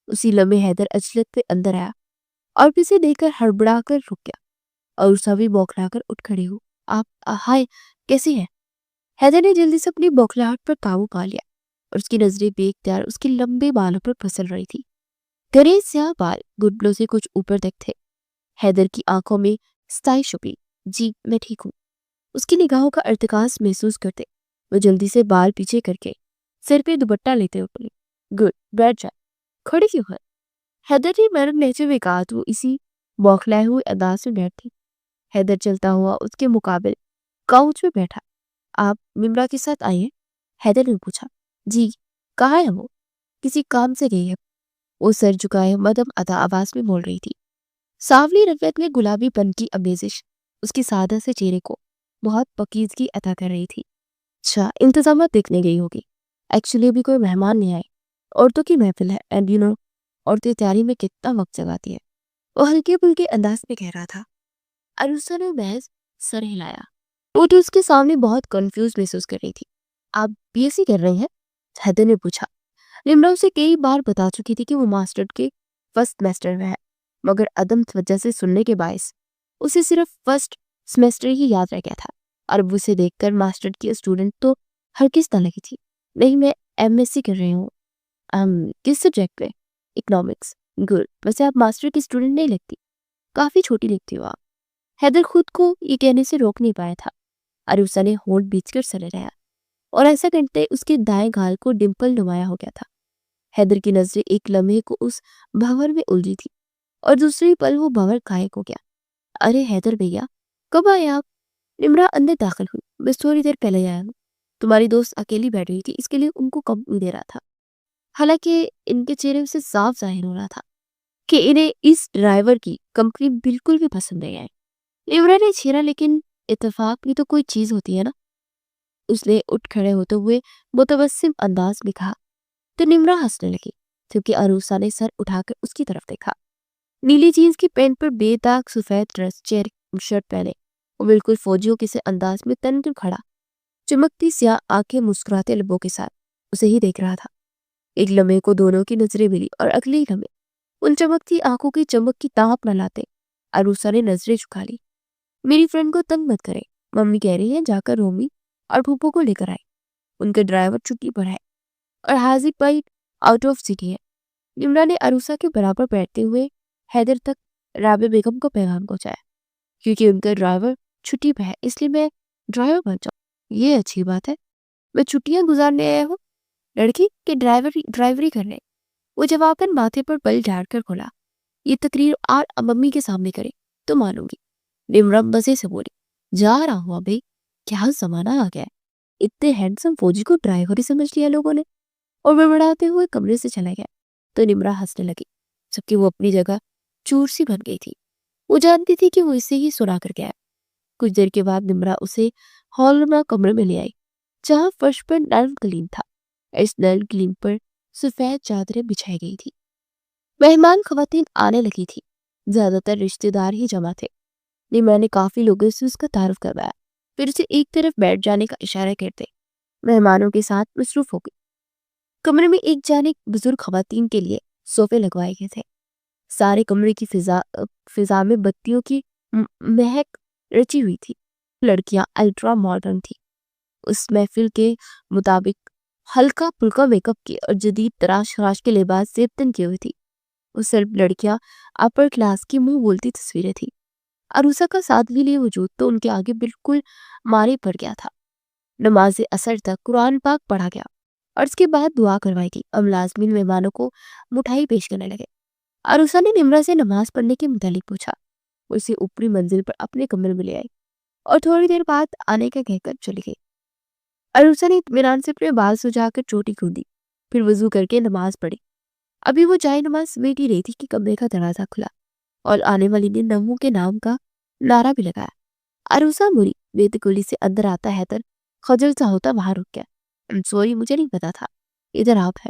اسی لمحے حیدر اجلت پہ اندر آیا اور اسے دیکھ کر ہڑبڑا کر رک گیا۔ عروسہ بھی بوکھلا کر اٹھ کھڑی ہو۔ آپ ہائے، کیسی ہیں؟ حیدر نے جلدی سے اپنی بوکھلاہٹ پر قابو پا لیا اور اس کی نظریں بے اختیار اس کے لمبے بالوں پر پھسل رہی تھی۔ گھنے سیاہ بال گھٹنوں سے کچھ اوپر تک تھے۔ حیدر کی آنکھوں میں ستائش چھپی۔ جی میں ٹھیک ہوں۔ اس کی نگاہوں کا ارتکاز محسوس کرتے وہ جلدی سے بال پیچھے کر کے سر پہ دوپٹہ لیتے ہوئے بولی، گڈ، بیٹھ جائے، کھڑی کیوں ہے؟ حیدر نے نرم لہجے میں کہا تو اسی بوکھلائے ہوئے انداز میں بیٹھی۔ حیدر چلتا ہوا اس کے مقابل کاؤچ میں بیٹھا۔ آپ ممرا کے ساتھ آئے ہیں؟ حیدر نے پوچھا۔ جی، کہاں ہے وہ؟ کسی کام سے گئی ہے۔ وہ سر جھکائے مدھم ادا آواز میں بول رہی تھی۔ سانولی رنگت میں گلابی پن کی آمیزش اس کی سادہ سے چہرے کو بہت پاکیزگی عطا کر رہی تھی۔ اچھا، انتظامات دیکھنے گئی ہوگی۔ ایکچولی ابھی کوئی مہمان نہیں آئے، عورتوں کی محفل ہے، اینڈ یو نو عورتیں تیاری میں کتنا وقت لگاتی ہے، وہ ہلکے پھلکے انداز میں کہہ رہا تھا۔ عروسہ نے محض سر ہلایا۔ وہ تو اس کے سامنے بہت کنفیوز محسوس کر رہی تھی۔ آپ بی ایس سی کر رہے ہیں؟ حیدر نے پوچھا۔ نمرا اسے کئی بار بتا چکی تھی کہ وہ ماسٹر کے فرسٹ سیمسٹر میں ہے، مگر عدم توجہ سے سننے کے باعث اسے صرف فرسٹ سیمسٹر ہی یاد رہ گیا تھا، اور وہ اسے دیکھ کر ماسٹر کی اسٹوڈنٹ تو ہرگز نہ لگی تھی۔ نہیں، میں ایم ایس سی کر رہی ہوں۔ کس سبجیکٹ میں؟ اکنامکس۔ گڈ، ویسے آپ ماسٹر کی اسٹوڈنٹ نہیں لگتی، کافی چھوٹی لگتی ہو آپ۔ حیدر خود کو یہ کہنے سے روک نہیں پایا تھا۔ عروسہ نے ہونٹ بیچ کر سر ہلایا اور ایسا کرتے اس کے دائیں گال کو ڈمپل نمایاں ہو گیا تھا۔ حیدر کی نظریں ایک لمحے کو اس بھنور میں الجھی تھی اور دوسری پل وہ بھنور غائب ہو گیا۔ ارے حیدر بھیا، کب آئے آپ؟ نمرا اندر داخل ہوئی۔ بس تھوڑی دیر پہلے آیا ہوں۔ تمہاری دوست اکیلی بیٹھ رہی تھی، اس کے لیے ان کو کم دے رہا تھا۔ حالانکہ ان کے چہرے سے صاف ظاہر ہو رہا تھا کہ انہیں اس ڈرائیور کی کمپنی بالکل بھی پسند نہیں آئی۔ نمرا نے چھیڑا، لیکن اتفاق بھی تو کوئی چیز ہوتی ہے نا؟ اس نے اٹھ کھڑے ہوتے ہوئے متبسم انداز میں کہا تو نمرا ہنسنے لگی، کیونکہ عروسہ نے سر اٹھا کر اس کی طرف دیکھا۔ نیلی جینس کی پینٹ پر بے داغ سفید ڈریس چیک شرٹ پہنے وہ بالکل فوجیوں کے سے انداز میں تن کر کھڑا، چمکتی سیاہ آنکھیں مسکراتے لبوں کے ساتھ اسے ہی دیکھ رہا تھا۔ ایک لمحے کو دونوں کی نظریں ملی اور اگلے لمحے ان چمکتی آنکھوں کی چمک کی تاپ نہ لاتے عروسہ نے نظریں جھکا لی۔ میری فرینڈ کو تنگ مت کرے، ممی کہہ رہی ہیں جا کر رومی اور پھوپھو کو لے کر آئے، ان کے ڈرائیور چھٹی پر ہے اور حاذق بھائی آؤٹ آف سٹی ہے۔ نمرا نے عروسہ کے برابر بیٹھتے ہوئے حیدر تک رابعہ بیگم کو پیغام پہنچایا، کیونکہ ان کا ڈرائیور چھٹی پہ ہے اس لیے میں ڈرائیور بن جاؤں۔ یہ اچھی بات ہے، میں چھٹیاں گزارنے آیا ہوں، لڑکی کے ڈرائیوری کرنے۔ وہ جواباً ماتھے پر بل جھاڑ کر کھولا، یہ تقریر اور ممی کے سامنے کرے تو مانوں گی۔ نمرا مزے سے بولی، جا رہا ہوں بھائی، کیا زمانہ آ گیا ہے، اتنے ہینڈسم فوجی کو ڈرائیور ہی سمجھ لیا لوگوں نے، اور بڑبڑاتے ہوئے کمرے سے چلا گیا۔ تو نمرا ہنسنے لگی، جبکہ وہ اپنی جگہ چور سی بن گئی تھی۔ وہ جانتی تھی کہ وہ اسے ہی سنا کر گیا۔ کچھ دیر کے بعد نمرا اسے ہال نما کمرے میں لے آئی، جہاں فرش پر نرم قلین تھا۔ اس نرم قلین پر سفید چادریں بچھائی گئی تھی۔ مہمان خواتین آنے لگی تھی، زیادہ تر رشتے دار ہی جمع تھے۔ نمرا نے کافی لوگوں سے اس کا تعارف کروایا، پھر اسے ایک طرف بیٹھ جانے کا اشارہ کرتے مہمانوں کے ساتھ مصروف ہو گئی۔ کمرے میں ایک جانب بزرگ خواتین کے لیے صوفے لگوائے گئے تھے۔ سارے کمرے کی فضا میں بتیوں کی مہک رچی ہوئی تھی۔ لڑکیاں الٹرا ماڈرن تھی، اس محفل کے مطابق ہلکا پھلکا میک اپ کی اور جدید تراش خراش کے لباس زیبتن کی ہوئی تھی۔ وہ صرف لڑکیاں اپر کلاس کی منہ بولتی تصویریں تھی۔ عروسہ کا سادگی لیے وجود تو ان کے آگے بالکل مارے پڑ گیا تھا۔ نماز اثر تک قرآن پاک پڑھا گیا اور اس کے بعد دعا کروائی گئی اور ملازمین مہمانوں کو مٹھائی پیش کرنے لگے۔ عروسہ نے نمرا سے نماز پڑھنے کے متعلق پوچھا۔ وہ اسے اوپری منزل پر اپنے کمرے میں لے آئی اور تھوڑی دیر بعد آنے کا کہہ کر چلی گئی۔ عروسہ نے اطمینان سے اپنے بال سجا کر چوٹی کھودی، پھر وضو کر کے نماز پڑھی۔ ابھی وہ جائے نماز سمیٹ ہی رہی تھی کہ کمرے کا دروازہ کھلا اور آنے والی نے نمو کے نام کا نعرہ بھی لگایا۔ عروسہ مری بے تکلی سے اندر آتا حیدر خجل سا ہوتا باہر رک گیا۔ سوری، مجھے نہیں پتا تھا ادھر آپ ہے۔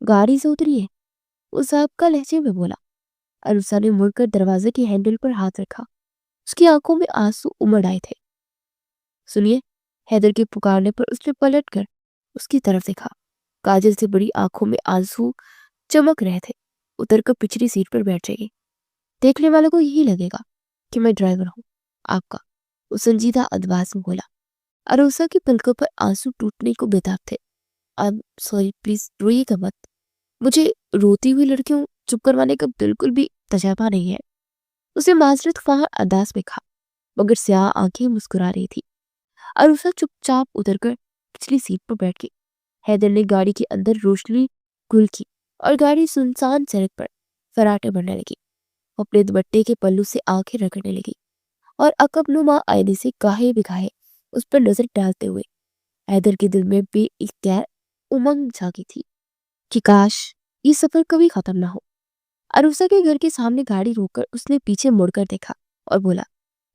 گاڑی سے اتری ہے؟ اس صاحب کا لہجے میں بولا۔ عروسہ نے مڑ کر دروازے کے ہینڈل پر ہاتھ رکھا۔ اس کی آنکھوں میں آنسو امڑ آئے تھے۔ سنیے، حیدر کے پکارنے پر اس نے پلٹ کر اس کی طرف دیکھا۔ کاجل سے بڑی آنکھوں میں آنسو چمک رہے تھے۔ اتر کر پچھلی سیٹ پر بیٹھ جائیے، دیکھنے والوں کو یہی لگے گا کہ میں ڈرائیور ہوں آپ کا، وہ سنجیدہ انداز میں بولا۔ عروسہ کی پلکوں پر آنسو ٹوٹنے کو بےتاب تھے۔ اب سوری، پلیز روئیے گا مت، مجھے روتی ہوئی لڑکیوں چپ کروانے کا بالکل بھی تجربہ نہیں ہے، اسے معذرت خواہ انداز میں کہا، مگر سیاہ آنکھیں مسکرا رہی تھی۔ عروسہ چپ چاپ اتر کر پچھلی سیٹ پر بیٹھ گئی۔ حیدر نے گاڑی کے اندر روشنی گل کی اور گاڑی سنسان سڑک پر فراٹے بننے لگی۔ وہ اپنے دوپٹے کے پلو سے آنکھیں رگڑنے لگی اور عقب نما آئینے سے گاہے بگاہے اس پر نظر ڈالتے ہوئے حیدر کے دل میں بے اختیار امنگ جاگی تھی کہ کاش یہ سفر کبھی ختم نہ ہو۔ عروسہ کے گھر کے سامنے گاڑی روک کر اس نے پیچھے مڑ کر دیکھا اور بولا،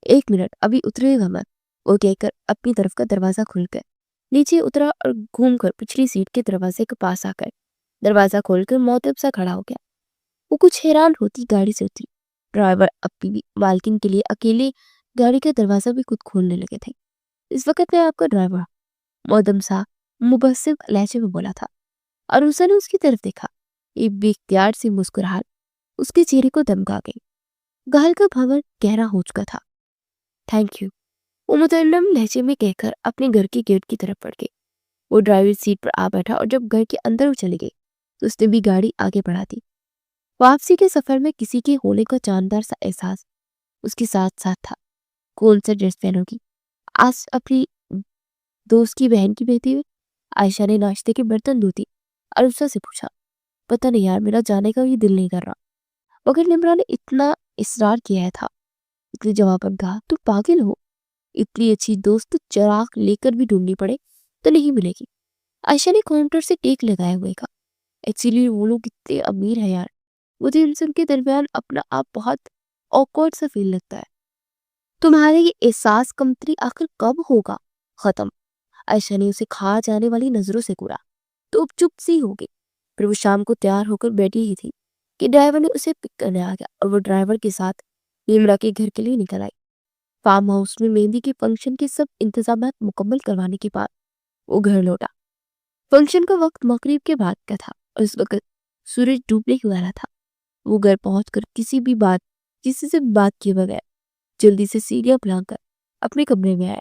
ایک منٹ، ابھی اترے گا مت، وہ کہہ کر اپنی طرف کا دروازہ کھول کر نیچے اترا اور گھوم کر پچھلی سیٹ کے دروازے کے پاس آ کر دروازہ کھول کر معتب سا کھڑا ہو گیا۔ وہ کچھ حیران ہوتی گاڑی سے اتری۔ ڈرائیور اپنی مالکن کے لیے اکیلے گاڑی کا دروازہ بھی خود کھولنے لگے تھے۔ اس وقت میں آپ کا ڈرائیور مودم سا مبسم لہجے میں بولا تھا۔ عروسہ نے اس کی طرف دیکھا۔ ایک بے اختیار سی مسکراہٹ اس کے چہرے کو دمکا گئی۔ گال کا بھنور گہرا ہو چکا تھا۔ تھینک یو، وہ مترنم لہجے میں کہہ کر اپنے گھر کے گیٹ کی طرف بڑھ گئی۔ وہ ڈرائیور سیٹ پر آ بیٹھا اور جب گھر کے اندر وہ چلی گئی تو اس نے بھی گاڑی آگے بڑھا دی۔ واپسی کے سفر میں کسی کے ہونے کا جاندار سا احساس اس کے ساتھ ساتھ تھا۔ کون سا ڈریس پہنو گی آج اپنی دوست کی بہن کی بیٹی ہوئی؟ عائشہ نے ناشتے کے برتن دھوتی عروسہ سے پوچھا۔ پتہ نہیں یار، میرا جانے کا یہ دل نہیں کر رہا، مگر نمرا نے اتنا اصرار کیا تھا۔ اس نے جواب پر کہا، تو پاگل ہو، اتنی اچھی دوست چراغ لے کر بھی ڈھونڈنی پڑے تو نہیں ملے گی۔ عائشہ نے کاؤنٹر سے ٹیک لگائے ہوئے کہا، ایکچولی وہ لوگ اتنے امیر ہیں یار، مجھے ان سب کے درمیان اپنا آپ بہت آکورڈ سا فیل لگتا ہے۔ تمہارے یہ احساس کمتری آخر کب ہوگا ختم؟ عائشہ نے اسے کھا جانے والی نظروں سے گورا تو اب چپ سی ہو گئی۔ پھر وہ شام کو تیار ہو کر بیٹھی ہی تھی کہ ڈرائیور نے اسے پک کرنے آ گیا اور وہ ڈرائیور کے ساتھ نمرا کے گھر کے لیے نکل آئی۔ فارم ہاؤس میں مہندی کے فنکشن کے سب انتظامات مکمل کروانے کے بعد وہ گھر لوٹا۔ فنکشن کا وقت مغرب کے بعد کا تھا اور اس وقت سورج ڈوبنے ہی والا تھا۔ وہ گھر پہنچ کر کسی سے بات کیے بغیر جلدی سے سیڑھیاں بلند کر اپنے کمرے میں آیا۔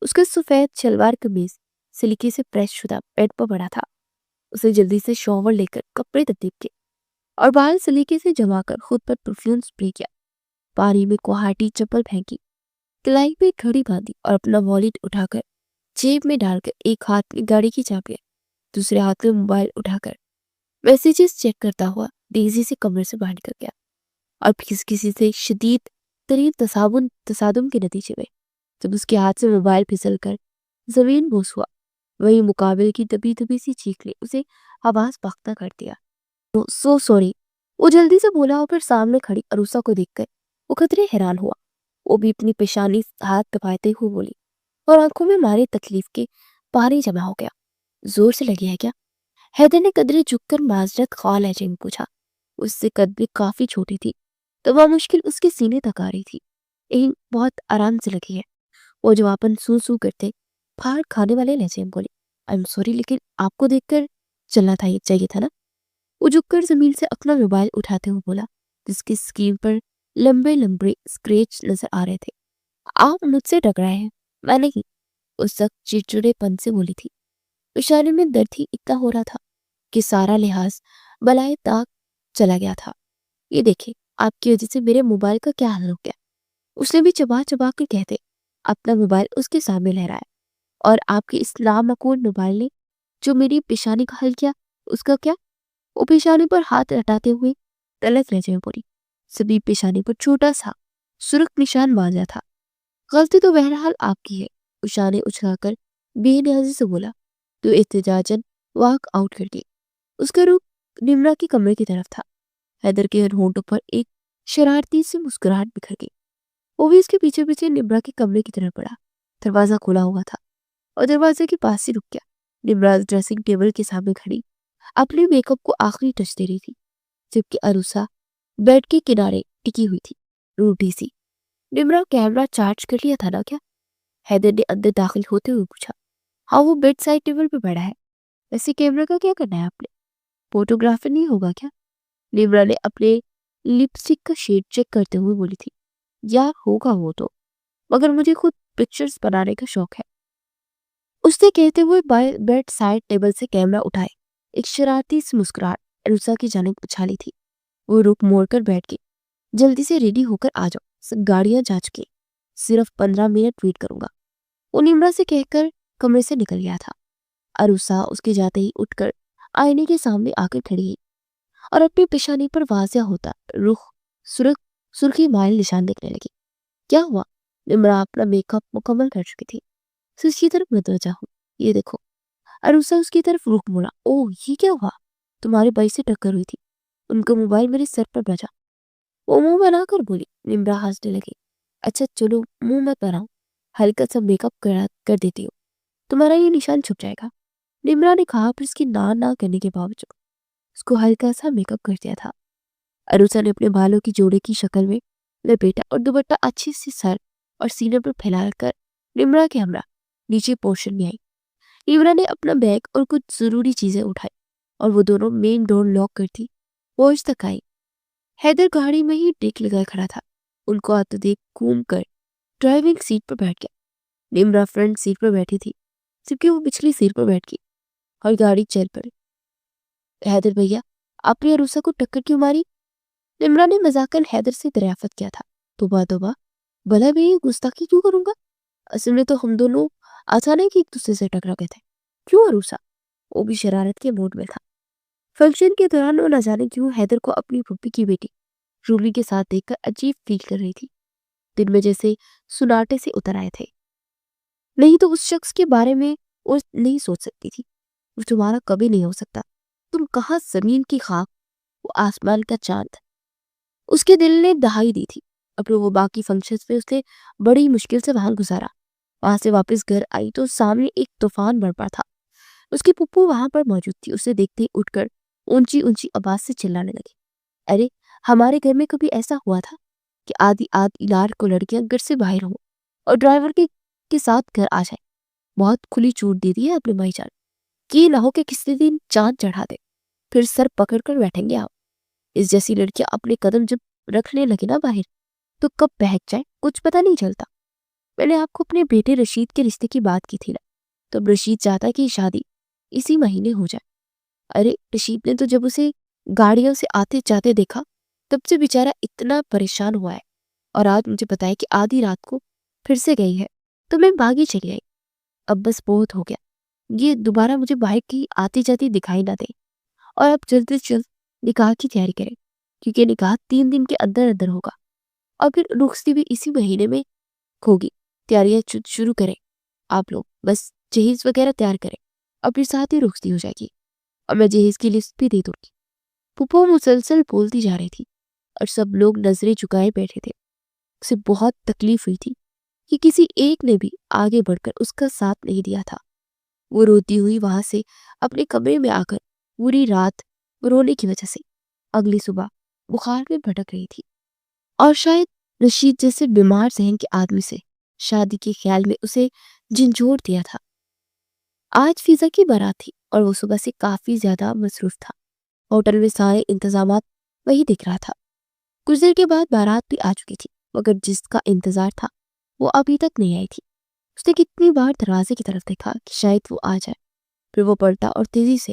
اس کا سفید شلوار قمیض سلیقے سے پریس شدہ بیڈ پر پڑا تھا۔ اسے جلدی سے شاور لے کر کپڑے تبدیل کیے اور بال سلیقے سے جما کر خود پر پرفیوم اسپرے کیا۔ پاری میں کوہاٹی چپل پھینکی، کلائی پہ گھڑی باندھی اور اپنا والیٹ اٹھا کر جیب میں ڈال کر ایک ہاتھ میں گاڑی کی چابیاں، دوسرے ہاتھ میں موبائل اٹھا کر میسیجز چیک کرتا ہوا تیزی سے کمرے سے باہر نکل گیا اور کسی سے شدید ترین تصادم کے نتیجے میں جب اس کے ہاتھ سے موبائل پھسل کر زمین بوس ہوا، وہی مقابل کی دبی دبی سی چیخ نے اسے آواز باختہ کر دیا۔ سو سوری، وہ جلدی سے بولا اور پھر سامنے کھڑی عروسہ کو دیکھ کر وہ قدرے حیران ہوا۔ وہ بھی اپنی پیشانی ہاتھ دباتے ہوئے بولی اور آنکھوں میں ماری تکلیف کے پانی جمع ہو گیا۔ زور سے لگی ہے کیا؟ حیدر نے قدرے جھک کر معذرت خواہ لہجے میں پوچھا۔ اس سے قد بھی کافی چھوٹی تھی تو وہ مشکل اس کے سینے تک آ رہی تھی۔ ایک بہت آرام سے لگی ہے، وہ جواباً سو سو کرتے پھاڑ کھانے والے لہجے میں بولی۔ آئی ایم سوری، لیکن آپ کو دیکھ کر چلنا چاہیے تھا نا۔ وہ جھک کر زمین سے اپنا موبائل اٹھاتے ہوئے بولا، جس کی اسکرین پر لمبے لمبے اسکریچ نظر آ رہے تھے۔ آپ مجھ سے ٹکرائے ہیں، میں نہیں، اس وقت چڑچڑے پن سے بولی تھی۔ اشارے میں درد ہی اتنا ہو رہا تھا کہ سارا لحاظ بلائے طاق چلا گیا تھا۔ یہ دیکھیں، آپ کی وجہ سے میرے موبائل کا کیا حال ہو گیا۔ اس نے بھی چبا چبا کر کہتے اپنا موبائل اس کے سامنے لہرایا۔ اور آپ کے اس لامعقول موبائل نے جو میری پیشانی کا حل کیا، اس کا کیا؟ وہ پیشانی پر ہاتھ ہٹاتے ہوئے تلک لہجے میں بولی۔ سبھی پیشانی پر چھوٹا سا سرخ نشان واضح تھا۔ غلطی تو بہرحال آپ کی ہے، عائشہ نے اچھلا کر بے نیازی سے بولا تو احتجاجاً واک آؤٹ کر گئی۔ اس کا رخ نمرا کے کمرے کی طرف تھا۔ حیدر کے ہونٹوں پر ایک شرارتی سی مسکراہٹ بکھر گئی۔ وہ بھی اس کے پیچھے پیچھے نمرا کے کمرے کی طرف بڑھا۔ دروازہ کھلا ہوا تھا اور دروازے کے پاس ہی رک گیا۔ نمرا ڈریسنگ ٹیبل کے سامنے کھڑی اپنے میک اپ کو آخری ٹچ دے رہی تھی، جبکہ عروسہ بیڈ کے کنارے ٹکی ہوئی تھی، روٹی سی۔ نمرا کیمرہ چارج کر لیا تھا نا کیا؟ حیدر نے اندر داخل ہوتے ہوئے پوچھا۔ ہاں، وہ بیڈ سائڈ ٹیبل پہ بیٹھا ہے۔ ویسے کیمرہ کا کیا کرنا ہے آپ نے؟ فوٹوگرافر نہیں ہوگا کیا؟ نمرا نے اپنے لپسٹک کا شیڈ چیک کرتے ہوئے بولی تھی۔ یار ہوگا وہ تو، مگر مجھے خود پکچرز بنانے کا شوق ہے۔ اس نے کہتے ہوئے بیڈ سائڈ ٹیبل سے کیمرہ اٹھائے۔ ایک شرارتی سی مسکراہٹ عروسہ کی جانب اچھالی تھی۔ وہ رخ موڑ کر بیٹھ گئی۔ جلدی سے ریڈی ہو کر آ جاؤ، سب گاڑیاں جا چکی، صرف 15 منٹ ویٹ کروں گا۔ وہ نمرا سے کہہ کر کمرے سے نکل گیا تھا۔ عروسہ اس کے جاتے ہی اٹھ کر آئینے کے سامنے آ کر کھڑی ہوئی اور اپنی پیشانی پر واضح ہوتا رخ سرخی مائل نشان دیکھنے لگی۔ کیا ہوا؟ نمرا اپنا میک اپ مکمل کر چکی تھی۔ اس کی طرف متوجہ ہوں، یہ دیکھو۔ عروسہ اس کی طرف رخ موڑا۔ اوہ، یہ کیا ہوا؟ تمہارے بھائی سے ٹکر ہوئی تھی، ان کا موبائل میرے سر پر بجا۔ وہ منہ بنا کر بولی۔ نمرا ہنسنے لگی۔ اچھا چلو منہ مت بناؤ، ہلکا سا میک اپ کر دیتی ہوں، تمہارا یہ نشان چھپ جائے گا۔ نمرا نے کہا، پر اس کی نہ کرنے کے باوجود اس کو ہلکا سا میک اپ کر دیا تھا۔ عروسہ نے اپنے بالوں کی جوڑے کی شکل میں لپیٹا اور دوپٹہ اچھی سی سر اور سینے پر پھیلا کر نمرا کے ہمراہ نیچے پورشن میں آئی۔ نمرا نے اپنا بیگ اور کچھ ضروری چیزیں اٹھائی اور وہ دونوں مین ڈور لاک کرتی پہنچ تک آئی۔ حیدر گاڑی میں ہی ٹیک لگائے کھڑا تھا۔ ان کو آتے دیکھ گھوم کر ڈرائیونگ سیٹ پر بیٹھ گیا۔ نمرا فرنٹ سیٹ پر بیٹھی تھی، جبکہ وہ پچھلی سیٹ پر بیٹھ گئی اور گاڑی چل پڑی۔ حیدر بھیا، آپ نے عروسہ کو ٹکر کیوں ماری؟ نمرا نے مذاقاً حیدر سے دریافت کیا تھا۔ توبہ، بھلا میں یہ گستاخی کیوں کروں گا؟ اصل میں تو ہم دونوں اچانک ایک دوسرے سے ٹکرا گئے تھے۔ کیوں عروسہ؟ وہ بھی شرارت کے موڈ میں تھا۔ فنکشن کے دوران وہ نہ جانے کیوں حیدر کو اپنی پھپھی کی بیٹی رولی کے ساتھ دیکھ کر عجیب فیل کر رہی تھی۔ دن میں جیسے سناٹے سے اتر آئے تھے۔ نہیں تو اس شخص کے بارے میں وہ نہیں سوچ سکتی تھی۔ وہ تمہارا کبھی نہیں ہو سکتا۔ تم کہاں زمین کی خاک، وہ آسمان کا چاند۔ اس کے دل نے دہائی دی تھی۔ اپنے وہ باقی فنکشنز میں اس نے بڑی مشکل سے وہاں گزارا۔ وہاں سے واپس گھر آئی تو سامنے ایک طوفان برپا تھا۔ اس کی پھپھو وہاں پر موجود تھی۔ اسے دیکھتے ہی اٹھ کر اونچی آواز سے چلانے لگی۔ ارے، ہمارے گھر میں کبھی ایسا ہوا تھا کہ آدھی رات کو لڑکیاں گھر سے باہر ہوں اور ڈرائیور کے ساتھ گھر آ جائیں؟ بہت کھلی چھوٹ دے دی ہے اپنے بھائی جان، کہ نہ ہو کہ کسی دن چاند چڑھا دے، پھر سر پکڑ کر بیٹھیں گے آپ۔ اس جیسی لڑکیاں اپنے قدم جب رکھنے لگے نا باہر تو کب بہک جائیں کچھ پتہ نہیں چلتا۔ میں نے آپ کو اپنے بیٹے رشید کے رشتے کی بات کی تھی نا، تب رشید چاہتا کہ شادی اسی مہینے ہو جائے۔ ارے رشید نے تو جب اسے گاڑیوں سے آتے جاتے دیکھا تب سے بیچارہ اتنا پریشان ہوا ہے، اور آج مجھے بتایا کہ آدھی رات کو پھر سے گئی ہے، تو میں بھاگی چلی آئی۔ اب بس بہت ہو گیا، یہ دوبارہ مجھے باہر کی آتی جاتی دکھائی نہ دے، اور اب جلد سے جلد نکاح کی تیاری کریں، کیونکہ نکاح 3 دن کے اندر ہوگا، اور پھر رخصتی بھی اسی مہینے میں ہوگی۔ تیاریاں شروع کریں آپ لوگ، بس جہیز وغیرہ تیار کریں، اور پھر ساتھ ہی رخصتی ہو جائے گی، اور میں جہیز کی لسٹ بھی دے دوں گی۔ پھپھو مسلسل بولتی جا رہی تھی اور سب لوگ نظریں چکائے بیٹھے تھے۔ اسے بہت تکلیف ہوئی تھی کہ کسی ایک نے بھی آگے بڑھ کر اس کا ساتھ نہیں دیا تھا۔ وہ روتی ہوئی وہاں سے اپنے کمرے میں آ کر پوری رات رونے کی وجہ سے اگلی صبح بخار میں بھٹک رہی تھی، اور شاید رشید جیسے بیمار ذہن کے آدمی سے شادی کے خیال میں اسے جھنجھوڑ دیا تھا۔ آج فضا کی بارات تھی اور وہ صبح سے کافی زیادہ مصروف تھا۔ ہوٹل میں سارے انتظامات وہی دکھ رہا تھا۔ کچھ دیر کے بعد بارات بھی آ چکی تھی، مگر جس کا انتظار تھا وہ ابھی تک نہیں آئی تھی۔ اس نے کتنی بار دروازے کی طرف دیکھا کہ شاید وہ آ جائے، پھر وہ پلٹا اور تیزی سے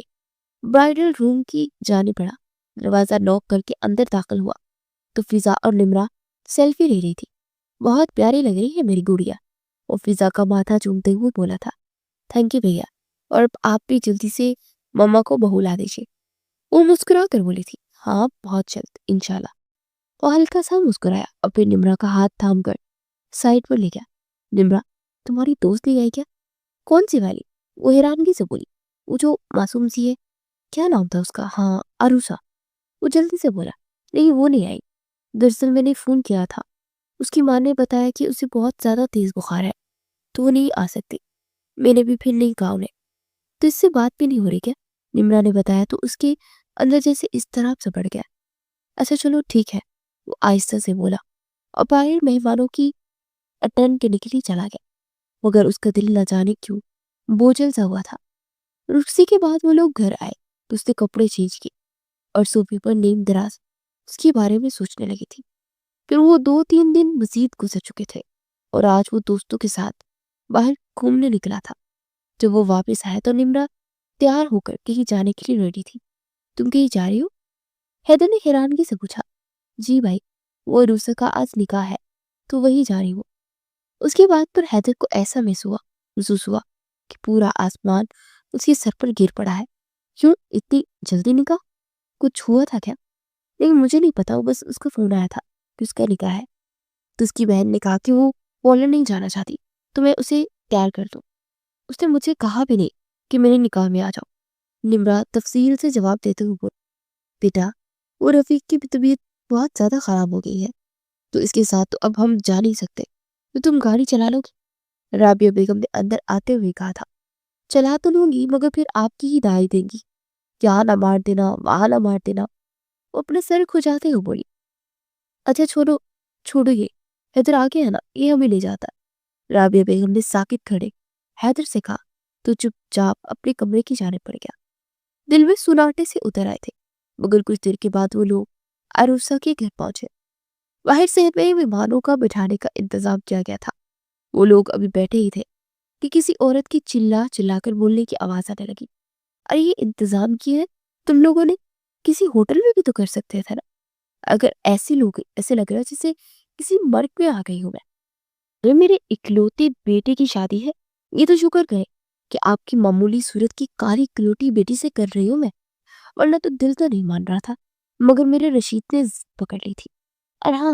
برائڈل روم کی جانب بڑھا۔ دروازہ نوک کر کے اندر داخل ہوا تو فضا اور نمرا سیلفی لے رہی تھی۔ بہت پیاری لگ رہی ہے میری گڑیا، وہ فضا کا ماتھا چومتے ہوئے بولا تھا۔ تھینک یو بھیا، اور اب آپ بھی جلدی سے مما کو بہو لا دیجیے، وہ مسکرا کر بولی تھی۔ ہاں بہت جلد انشاءاللہ۔ وہ ہلکا سا مسکرایا اور پھر نمرا کا ہاتھ تھام کر سائڈ پر لے گیا۔ نمرا، تمہاری دوست بھی آئی کیا؟ کون سی والی؟ وہ حیرانگی سے بولی۔ وہ جو معصوم سی ہے، کیا نام تھا اس کا؟ ہاں عروسہ، وہ جلدی سے بولا۔ نہیں وہ نہیں آئی، دراصل میں نے فون کیا تھا، اس کی ماں نے بتایا کہ اسے بہت زیادہ تیز بخار ہے تو وہ نہیں آ سکتی۔ میں نے بھی پھر نہیں کہا انہیں، تو اس سے بات بھی نہیں ہو رہی کیا؟ نمرا نے بتایا تو اس کے اندر جیسے اضطراب سے بڑھ گیا۔ اچھا چلو ٹھیک ہے، وہ آہستہ سے بولا اور باہر مہمانوں کی اٹینڈ کے نکلی چلا گیا، مگر اس کا دل نہ جانے کیوں بوجھل سا ہوا تھا۔ رخصتی کے بعد وہ لوگ گھر آئے تو اس نے کپڑے چینج کیے اور صوفے پر نیم دراز اس کے بارے میں سوچنے لگی تھی۔ پھر وہ 2-3 دن مزید گزر چکے تھے اور آج وہ دوستوں کے ساتھ باہر گھومنے نکلا تھا۔ جب وہ واپس آیا تو نمرا تیار ہو کر کہیں جانے کے لیے ریڈی تھی۔ تم کہیں جا رہی ہو؟ حیدر نے حیرانگی سے پوچھا۔ جی بھائی، وہ عروسہ کا آج نکاح ہے تو وہی جا رہی ہوں۔ اس کی بات پر حیدر کو ایسا محسوس ہوا کہ پورا آسمان اس کے سر پر گر پڑا ہے۔ کیوں اتنی جلدی نکاح؟ کچھ ہوا تھا کیا؟ لیکن مجھے نہیں پتا، بس اس کا فون آیا تھا کہ اس کا نکاح ہے، تو اس کی بہن نے کہا کہ وہ پولینڈ نہیں جانا چاہتی تو میں اسے تیار کر دوں۔ اس نے مجھے کہا بھی نہیں کہ میرے نکاح میں آ جاؤ۔ نمرا تفصیل سے جواب دیتے ہوئے بولی، بیٹا وہ رفیق کی طبیعت بہت زیادہ خراب ہو گئی ہے تو اس کے ساتھ تو اب ہم جا نہیں سکتے، تو تم گاڑی چلا لو گی؟ رابعہ بیگم نے اندر آتے ہوئے کہا تھا۔ چلا تو لوں گی مگر پھر آپ کی ہی دائی دیں گی، یہاں نہ مار دینا وہاں نہ مار دینا، وہ اپنے سر کھجاتے ہوئے بولی۔ اچھا چھوڑو یہ حیدر آگے ہے نا، یہ ہمیں لے جاتا ہے۔ رابعہ بیگم نے ساکت کھڑے حیدر سے کہا تو چپ چاپ اپنے کمرے کی جانب پڑ گیا۔ دل میں سناٹے سے اتر آئے تھے، مگر کچھ دیر کے بعد وہ لوگ عروسہ کے گھر پہنچے۔ باہر صحن میں مہمانوں کا بٹھانے کا انتظام کیا گیا تھا۔ وہ لوگ ابھی بیٹھے ہی تھے کہ کسی عورت کی چلا چلا کر بولنے کی آواز آنے لگی۔ ارے یہ انتظام کیا ہے تم لوگوں نے؟ کسی ہوٹل میں بھی تو کر سکتے تھے نا۔ اگر ایسے لگ رہا جیسے کسی مرگ میں آ گئی ہوں میں۔ اگر میرے اکلوتے بیٹے کی شادی ہے، یہ تو شکر کرے کہ آپ کی معمولی صورت کی کالی کلوٹی بیٹی سے کر رہی ہوں میں، ورنہ تو دل تو نہیں مان رہا تھا، مگر میرے رشید نے ضد پکڑ لی تھی۔ اور ہاں،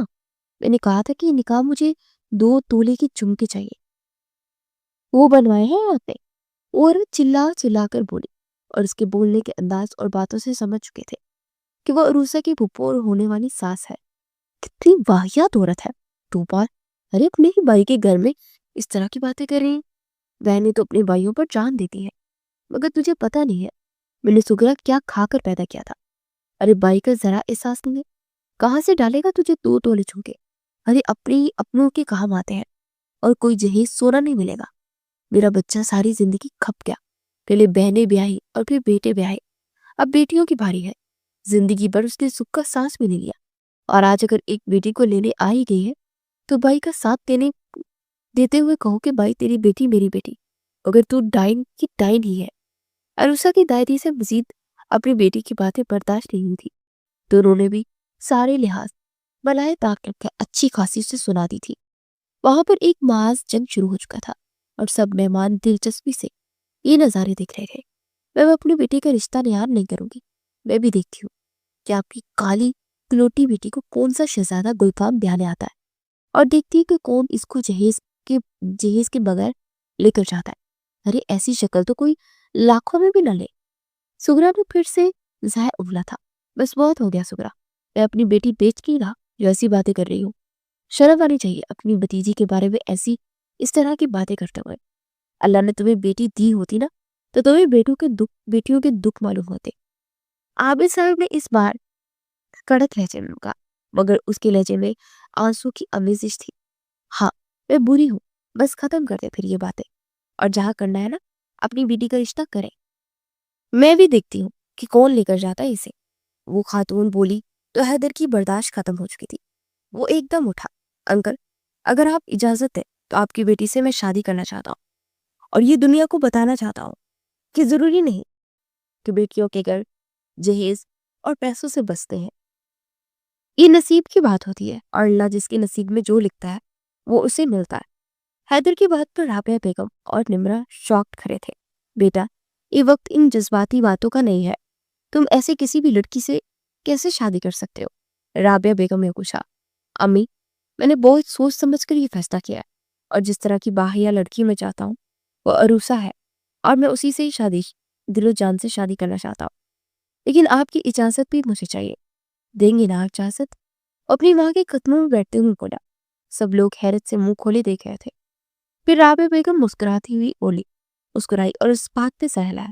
میں نے کہا تھا کہ یہ نکاح مجھے 2 تولے کی جھمکے چاہیے، وہ بنوائے ہیں آپ نے؟ اور چلا چلا کر بولی اور اس کے بولنے کے انداز اور باتوں سے سمجھ چکے تھے کہ وہ عروسہ کی پھپھو اور ہونے والی ساس ہے۔ کتنی واہیات عورت ہے، 2 بار ارے اپنے ہی بھائی کے گھر میں اس طرح کی باتیں کر رہی ہیں۔ بہنیں تو اپنے بھائیوں پر جان دیتی ہیں، مگر تجھے پتہ نہیں ہے میں نے سگرا کیا کھا کر پیدا کیا تھا۔ ارے بھائی کا ذرا احساس نہیں ہے، کہاں سے ڈالے گا تجھے 2 تولے جھمکے؟ ارے اپنوں کے کام آتے ہیں اور کوئی جہیز سونا نہیں ملے گا۔ میرا بچہ ساری زندگی کھپ گیا، پہلے بہنیں بیاہی اور پھر بیٹے بیاہے، اب بیٹیوں کی باری ہے۔ زندگی بھر اس نے سکھ کا سانس بھی نہیں لیا، اور آج اگر ایک بیٹی کو لینے آ ہی گئی ہے تو بھائی کا ساتھ دیتے ہوئے کہو کہ بھائی تیری بیٹی میری بیٹی، اگر تو ڈائن کی ڈائن ہی ہے۔ عروسہ کی دادی سے مزید اپنی بیٹی کی باتیں برداشت نہیں ہوئی تھی، تو انہوں نے بھی سارے لحاظ بلائے طاق رکھ کر اچھی خاصی سے سنا دی تھی۔ وہاں پر ایک محض جنگ شروع ہو چکا تھا اور سب مہمان دلچسپی سے یہ نظارے دیکھ رہے تھے۔ میں اپنی بیٹی کا رشتہ نیار نہیں کروں گی، میں بھی دیکھتی ہوں کہ آپ کی کالی کلوٹی بیٹی کو کون سا شہزادہ گلفام بیانے آتا ہے، اور دیکھتی ہے کہ کون اس کو جہیز کے بغیر لے کر جاتا ہے۔ ارے ایسی شکل تو کوئی لاکھوں میں بھی نہ لے۔ سگرا نے پھر سے ظاہر ابلا تھا۔ بس بہت ہو گیا سگرا، میں اپنی بیٹی بیچ کے رہا جو ایسی باتیں کر رہی ہوں۔ شرم آنی چاہیے اپنی بھتیجی کے بارے میں اس طرح کی باتیں کرتے ہوئے۔ اللہ نے تمہیں بیٹی دی ہوتی نا تو تمہیں بیٹیوں کے دکھ معلوم ہوتے۔ عابد صاحب نے اس بار کڑک لہجے میں کہا، مگر اس کے لہجے میں آنسو کی آمیزش تھی۔ ہاں میں بری ہوں، بس ختم کر دے پھر یہ باتیں، اور جہاں کرنا ہے نا اپنی بیٹی کا رشتہ کرے۔ میں بھی دیکھتی ہوں کہ کون لے کر جاتا ہے اسے۔ وہ خاتون بولی تو حیدر کی برداشت ختم ہو چکی تھی۔ وہ ایک دم اٹھا، انکل اگر آپ اجازت دیں تو آپ کی بیٹی سے میں شادی کرنا چاہتا ہوں، اور یہ دنیا کو بتانا چاہتا ہوں کہ ضروری نہیں کہ بیٹیوں کے گھر جہیز اور پیسوں سے بستے ہیں۔ یہ نصیب کی بات ہوتی ہے، اور اللہ جس کے نصیب میں جو لکھتا ہے وہ اسے ملتا ہے۔ حیدر کی بات پر رابعہ بیگم اور نمرا شاکڈ کھڑے تھے۔ بیٹا یہ وقت ان جذباتی باتوں کا نہیں ہے، تم ایسے کسی بھی لڑکی سے کیسے شادی کر سکتے ہو؟ رابعہ بیگم نے پوچھا۔ امی میں نے بہت سوچ سمجھ کر یہ فیصلہ کیا ہے، اور جس طرح کی باحیا لڑکی میں چاہتا ہوں وہ عروسہ ہے، اور میں اسی سے ہی شادی دل و جان سے شادی کرنا چاہتا ہوں، لیکن آپ کی اجازت بھی مجھے چاہیے، دیں گے نا آپ اجازت؟ اپنی ماں کے قدموں میں بیٹھتے ہوئے بولا۔ سب لوگ حیرت سے منہ کھولے دیکھ رہے تھے۔ پھر رابعہ بیگم مسکراتی ہوئی بولی، مسکرائی اور اس بات پہ سہلایا،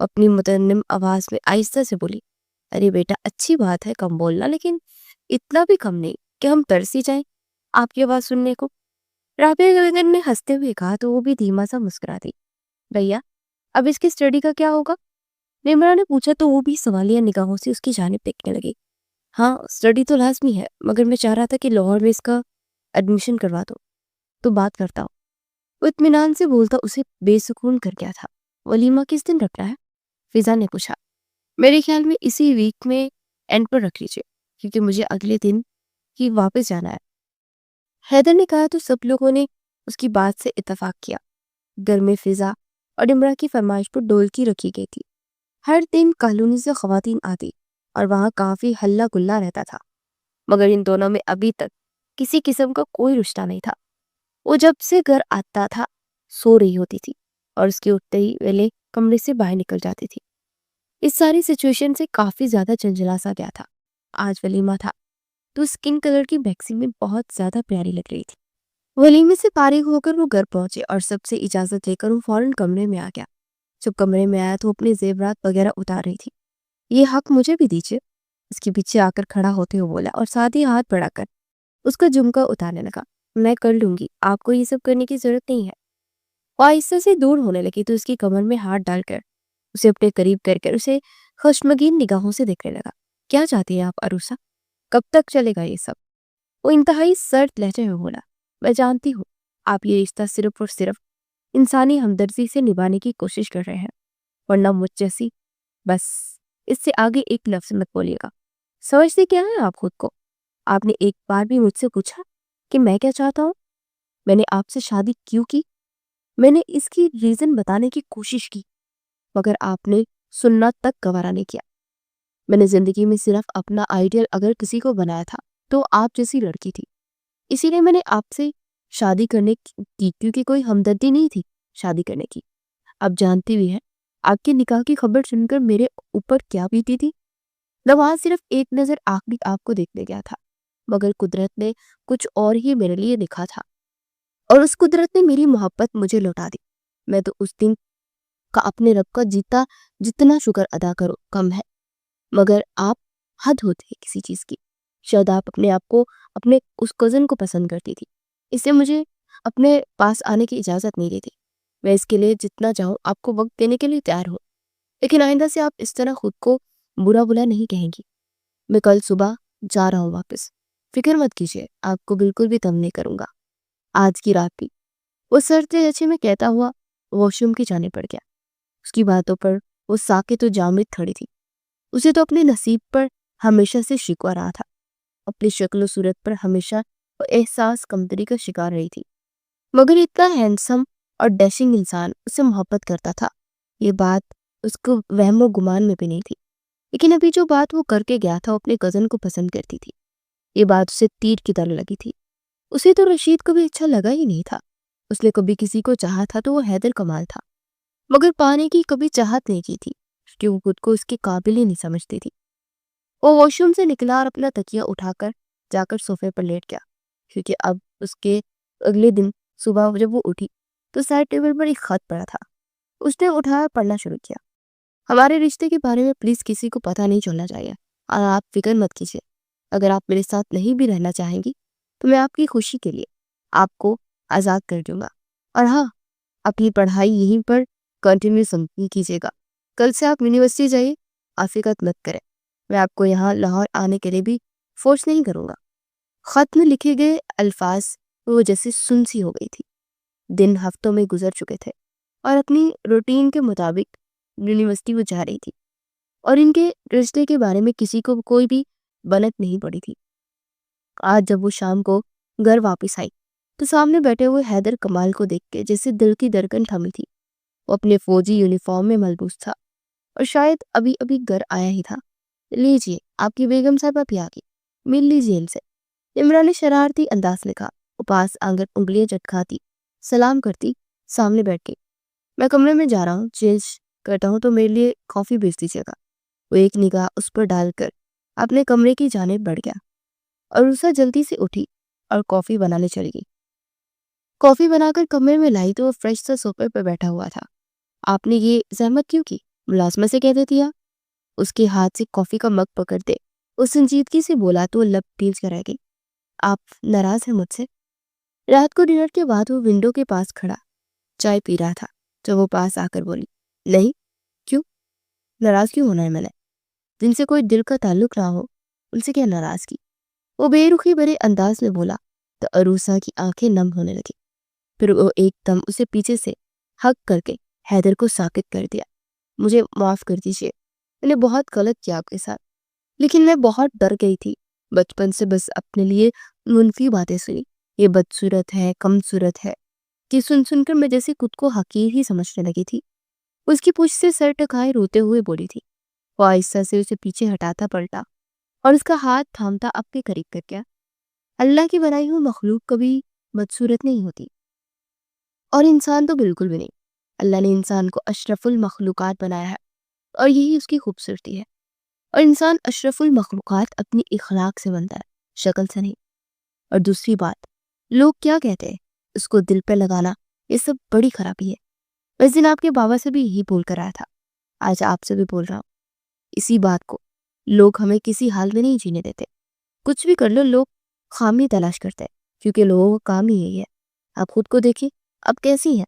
اپنی مترنم آواز میں آہستہ سے بولی، ارے بیٹا اچھی بات ہے کم بولنا، لیکن اتنا بھی کم نہیں کہ ہم ترسی جائیں آپ کی آواز سننے کو۔ رابعہ بیگم نے ہنستے ہوئے کہا تو وہ بھی دھیما سا مسکرا دی۔ بھیا اب اس کی اسٹڈی کا کیا ہوگا؟ نمرا نے پوچھا تو وہ بھی سوالیہ نگاہوں سے اس کی جانب دیکھنے لگی۔ ہاں اسٹڈی تو لازمی ہے، مگر میں چاہ رہا تھا کہ لاہور میں اس کا ایڈمیشن کروا دو تو بات کرتا ہوں۔ وہ اطمینان سے بولتا اسے بے سکون کر گیا تھا۔ ولیمہ کس دن رکھنا ہے؟ فضا نے پوچھا۔ میرے خیال میں اسی ویک میں اینڈ پر رکھ لیجیے، کیونکہ مجھے اگلے دن ہی واپس جانا ہے۔ حیدر نے کہا تو سب لوگوں نے اس کی بات سے اتفاق کیا۔ گھر میں فضا اور نمرا کی فرمائش پر ڈولکی رکھی گئی تھی۔ ہر دن کالونی سے خواتین آتی اور وہاں کافی ہلہ گلا رہتا تھا، مگر ان دونوں میں ابھی تک کسی قسم کا کوئی رشتہ نہیں تھا۔ وہ جب سے گھر آتا تھا سو رہی ہوتی تھی اور اس کے اٹھتے ہی ویلے کمرے سے باہر نکل جاتی تھی۔ اس ساری سچویشن سے کافی زیادہ چنچلا سا گیا تھا۔ آج ولیمہ تھا تو اسکن کلر کی میکسی میں بہت زیادہ پیاری لگ رہی تھی۔ ولیمے سے فارغ ہو کر وہ گھر پہنچے اور سب سے اجازت لے کر وہ فوراً کمرے میں آ گیا۔ جب کمرے میں آیا تو اپنے زیورات وغیرہ اتار رہی تھی۔ یہ حق مجھے بھی دیجیے، اس کے پیچھے آ کر کھڑا ہوتے ہوئے بولا اور ساتھ ہی ہاتھ بڑھا کر اس کا جھمکا اتارنے لگا۔ میں کر لوں گی، آپ کو یہ سب کرنے کی ضرورت نہیں ہے۔ وہ آہستہ سے دور ہونے لگی تو اس کی کمر میں ہاتھ ڈال کر اسے اپنے قریب کر اسے خشمگین نگاہوں سے دیکھنے لگا۔ کیا چاہتی ہیں آپ عروسہ؟ کب تک چلے گا یہ سب؟ وہ انتہائی سرد لہجے میں بولا، میں جانتی ہوں آپ یہ رشتہ صرف اور صرف انسانی ہمدردی سے نبھانے کی کوشش کر رہے ہیں، ورنہ مجھ جیسی بس اس سے آگے ایک لفظ مت بولیے گا۔ سمجھتے کیا ہیں آپ خود کو؟ آپ نے ایک بار بھی مجھ سے پوچھا کہ میں کیا چاہتا ہوں؟ میں نے آپ سے شادی کیوں کی؟ میں نے اس کی ریزن بتانے کی کوشش کی، مگر آپ نے سننا تک گوارا نہیں کیا۔ میں نے زندگی میں صرف اپنا آئیڈیل اگر کسی کو بنایا تھا تو آپ جیسی لڑکی تھی، اسی لیے میں نے آپ سے شادی کرنے کی، کیونکہ کوئی ہمدردی نہیں تھی شادی کرنے کی۔ اب جانتی بھی ہیں آپ کے نکاح کی خبر سن کر میرے اوپر کیا بیتی تھی۔ میں وہاں صرف ایک نظر آخری آپ کو دیکھنے گیا تھا، مگر قدرت نے کچھ اور ہی میرے لیے لکھا تھا اور اس قدرت نے میری محبت مجھے لوٹا دی۔ میں تو اس دن کا اپنے رب کا جتنا شکر ادا کرو کم ہے، مگر آپ حد ہوتی ہے کسی چیز کی۔ شاید آپ اپنے آپ کو اپنے اس کزن کو پسند کرتی تھی، اسے مجھے اپنے پاس آنے کی اجازت نہیں دیتی۔ میں اس کے لیے جتنا چاہوں آپ کو وقت دینے کے لیے تیار ہوں، لیکن آئندہ سے آپ اس طرح خود کو برا بلا نہیں کہیں گی۔ میں کل صبح جا رہا ہوں واپس، فکر مت کیجیے، آپ کو بالکل بھی تنگ نہیں کروں گا۔ آج کی رات بھی وہ سرتے لہجے میں کہتا ہوا واش روم کی جانے پڑ گیا۔ اس کی باتوں پر وہ ساکت و جامد کھڑی تھی۔ اسے تو اپنے نصیب پر ہمیشہ سے شکوہ رہا تھا، اپنی شکل و صورت پر ہمیشہ وہ احساس کمتری کا شکار رہی تھی، مگر اتنا ہینڈسم اور ڈیشنگ انسان اسے محبت کرتا تھا، یہ بات اس کو وہم و گمان میں بھی نہیں تھی۔ لیکن ابھی جو بات وہ کر کے گیا تھا، وہ اپنے کزن کو پسند کرتی تھی، یہ بات اسے تیر کی طرح لگی تھی۔ اسے تو رشید کو بھی اچھا لگا ہی نہیں تھا۔ اس نے کبھی کسی کو چاہا تھا تو وہ حیدر کمال تھا، مگر پانے کی کبھی چاہت نہیں کی تھی، کیونکہ وہ خود کو اس کے قابل ہی نہیں سمجھتی تھی۔ وہ واش روم سے نکلا اور اپنا تکیہ اٹھا کر جا کر صوفے پر لیٹ گیا، کیونکہ اب اس کے اگلے دن صبح جب وہ اٹھی تو سائڈ ٹیبل پر ایک خط پڑا تھا۔ اس نے اٹھایا پڑھنا شروع کیا۔ ہمارے رشتے کے بارے میں پلیز کسی کو پتہ نہیں چلنا چاہیے، اور آپ فکر مت کیجیے، اگر آپ میرے ساتھ نہیں بھی رہنا چاہیں گی تو میں آپ کی خوشی کے لیے آپ کو آزاد کر دوں گا۔ اور ہاں، اپنی پڑھائی یہیں پر کنٹینیو کیجیے گا۔ کل سے آپ یونیورسٹی جائیے، آپ فکر مت کریں، میں آپ کو یہاں لاہور آنے کے لیے بھی فورس نہیں کروں گا۔ خط میں لکھے گئے الفاظ وہ جیسے سنسی ہو گئی تھی۔ دن ہفتوں میں گزر چکے تھے اور اپنی روٹین کے مطابق یونیورسٹی وہ جا رہی تھی، اور ان کے رشتے کے بارے میں کسی کو کوئی بھی بنت نہیں پڑی تھی۔ آج جب وہ شام کو گھر واپس آئی تو سامنے بیٹھے ہوئے حیدر کمال کو دیکھ کے جیسے دل کی دھڑکن تھمی تھی۔ وہ اپنے فوجی یونیفارم میں ملبوس تھا اور شاید ابھی ابھی گھر آیا ہی تھا۔ لیجیے، آپ کی بیگم صاحبہ بھی آ گئی، مل لیجیے ان سے، نمرا نے شرارتی انداز لکھا۔ وہ پاس آنگر انگلیاں چٹکاتی سلام کرتی سامنے بیٹھ گئی۔ میں کمرے میں جا رہا ہوں، چینج کرتا ہوں تو میرے لیے کافی بھیج دیجیے گا۔ وہ ایک نگاہ اس پر ڈال کر اپنے کمرے کی جانب بڑھ گیا اور اسے جلدی سے اٹھی اور کافی بنانے چلی گئی۔ کافی بنا کر کمرے میں لائی تو وہ فریش سا صوفے پر بیٹھا ہوا تھا۔ آپ نے یہ زحمت کیوں کی؟ ملازمہ سے کہہ دیتی آپ۔ اس کے ہاتھ سے کافی کا مگ پکڑتے اس سنجیدگی سے بولا تو لب پیچ کر رہ گئی۔ آپ ناراض ہیں مجھ سے؟ رات کو ڈنر کے بعد وہ ونڈو کے پاس کھڑا چائے پی رہا تھا جب وہ پاس آ کر بولی، نہیں، کیوں؟ ناراض کیوں ہونا ہے میں نے؟ جن سے کوئی دل کا تعلق نہ ہو ان سے کیا ناراضگی؟ وہ بے رخی بھرے انداز میں بولا تو عروسہ کی آنکھیں نم ہونے لگی۔ پھر وہ ایک دم اسے پیچھے سے ہگ کر کے حیدر کو ساکت کر دیا۔ مجھے معاف کر دیجیے، میں نے بہت غلط کیا آپ کے ساتھ، لیکن میں بہت ڈر گئی تھی۔ بچپن سے بس اپنے لیے منفی باتیں سنی، یہ بدصورت ہے، کم صورت ہے، کہ سن کر میں جیسے خود کو حقیر ہی سمجھنے لگی تھی۔ اس کی پوچھ سے سر ٹکائے روتے ہوئے بولی تھی۔ وہ آہستہ سے اسے پیچھے ہٹاتا پلٹا اور اس کا ہاتھ تھامتا اپنے قریب کر گیا۔ اللہ کی بنائی ہوئی مخلوق کبھی بدصورت نہیں ہوتی، اور انسان تو بالکل بھی نہیں۔ اللہ نے انسان کو اشرف المخلوقات بنایا ہے اور یہی اس کی خوبصورتی ہے۔ اور انسان اشرف المخلوقات اپنی اخلاق سے بنتا ہے، شکل سے نہیں۔ اور دوسری بات، لوگ کیا کہتے ہیں اس کو دل پہ لگانا، یہ سب بڑی خرابی ہے۔ اس دن آپ کے بابا سے بھی یہی بول کر آیا تھا، آج آپ سے بھی بول رہا ہوں اسی بات کو۔ لوگ ہمیں کسی حال میں نہیں جینے دیتے، کچھ بھی کر لو لوگ خامی تلاش کرتے ہیں، کیونکہ لوگوں کا کام ہی یہی ہے۔ آپ خود کو دیکھیں، اب کیسی ہیں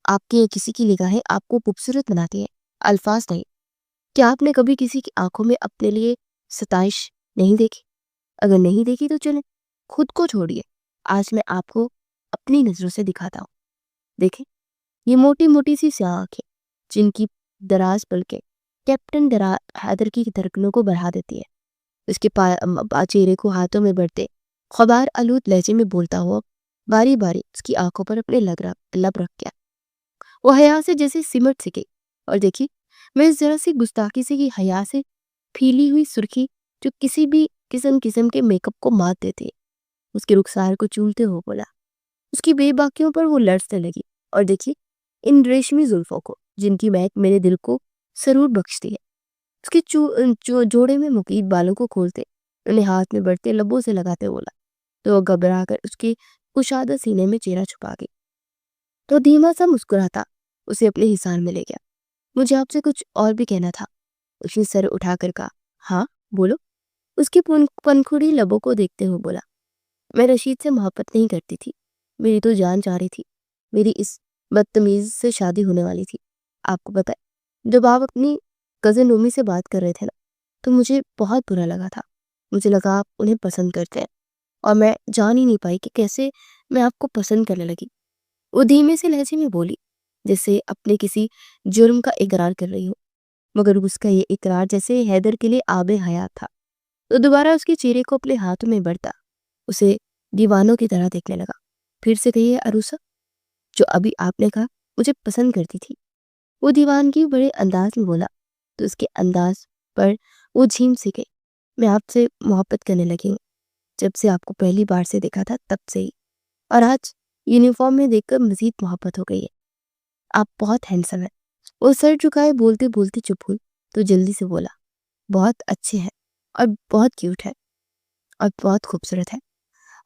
آپ کی کسی کی نگاہیں آپ کو خوبصورت بناتی ہیں، الفاظ نہیں۔ کیا آپ نے کبھی کسی کی آنکھوں میں اپنے لیے ستائش نہیں دیکھی؟ اگر نہیں دیکھی تو چلیں، خود کو چھوڑیے، آج میں آپ کو اپنی نظروں سے دکھاتا ہوں۔ دیکھیں، یہ موٹی موٹی سی سیاہ آنکھیں جن کی دراز پلکیں کیپٹن حیدر کی دھڑکنوں کو بڑھا دیتی ہے۔ اس کے چہرے کو ہاتھوں میں بڑھتے غبار آلود لہجے میں بولتا ہوا باری باری اس کی آنکھوں پر اپنے لب رکھ گیا۔ وہ حیا سے جیسے سمٹ سی گئی، اور دیکھی میں اس ذرا سی گستاخی سے کی حیا سے پھیلی ہوئی سرخی جو کسی بھی قسم کے میک اپ کو مات دیتی ہے، اس کے رخسار کو چولتے ہو بولا۔ اس کی بے باکیوں پر وہ لرزنے لگی، اور دیکھی ان ریشمی زلفوں کو جن کی مہک میرے دل کو سرور بخشتی ہے۔ اس کے جوڑے میں مقید بالوں کو کھولتے انہیں ہاتھ میں بڑھتے لبوں سے لگاتے بولا، تو وہ گھبرا کر اس کے کشادہ سینے میں چہرہ چھپا گئی۔ تو دھیما سا مسکراتا اسے اپنے حصار میں لے گیا۔ مجھے آپ سے کچھ اور بھی کہنا تھا، اس نے سر اٹھا کر کہا۔ ہاں بولو، اس کی پنکھڑی لبوں کو دیکھتے ہوئے بولا۔ میں رشید سے محبت نہیں کرتی تھی، میری تو جان چاہ رہی تھی، میری اس بدتمیز سے شادی ہونے والی تھی۔ آپ کو پتہ ہے جب آپ اپنی کزن رومی سے بات کر رہے تھے نا، تو مجھے بہت برا لگا تھا۔ مجھے لگا آپ انہیں پسند کرتے ہیں، اور میں جان ہی نہیں پائی کہ کیسے میں آپ کو پسند کرنے لگی۔ وہ دھیمے سے لہجے میں بولی جیسے اپنے کسی جرم کا اقرار کر رہی ہو، مگر اس کا یہ اقرار جیسے حیدر کے لیے آب حیات تھا۔ تو دوبارہ اس کے چہرے کو اپنے ہاتھوں میں بڑھتا اسے دیوانوں کی طرح دیکھنے لگا۔ پھر سے کہیے عروسہ، جو ابھی آپ نے کہا مجھے پسند کرتی تھی۔ وہ دیوانگی بڑے انداز میں بولا، تو اس کے انداز پر وہ جھیم سی گئی۔ میں آپ سے محبت کرنے لگی ہوں، جب سے آپ کو پہلی بار سے دیکھا تھا تب سے ہی، اور آج یونیفارم میں دیکھ کر مزید محبت ہو گئی ہے۔ آپ بہت ہینڈسم ہیں۔ وہ سر جھکائے بولتے بولتے چپ ہوئی تو جلدی سے بولا، بہت اچھے ہیں، اور بہت کیوٹ ہے، اور بہت خوبصورت ہے۔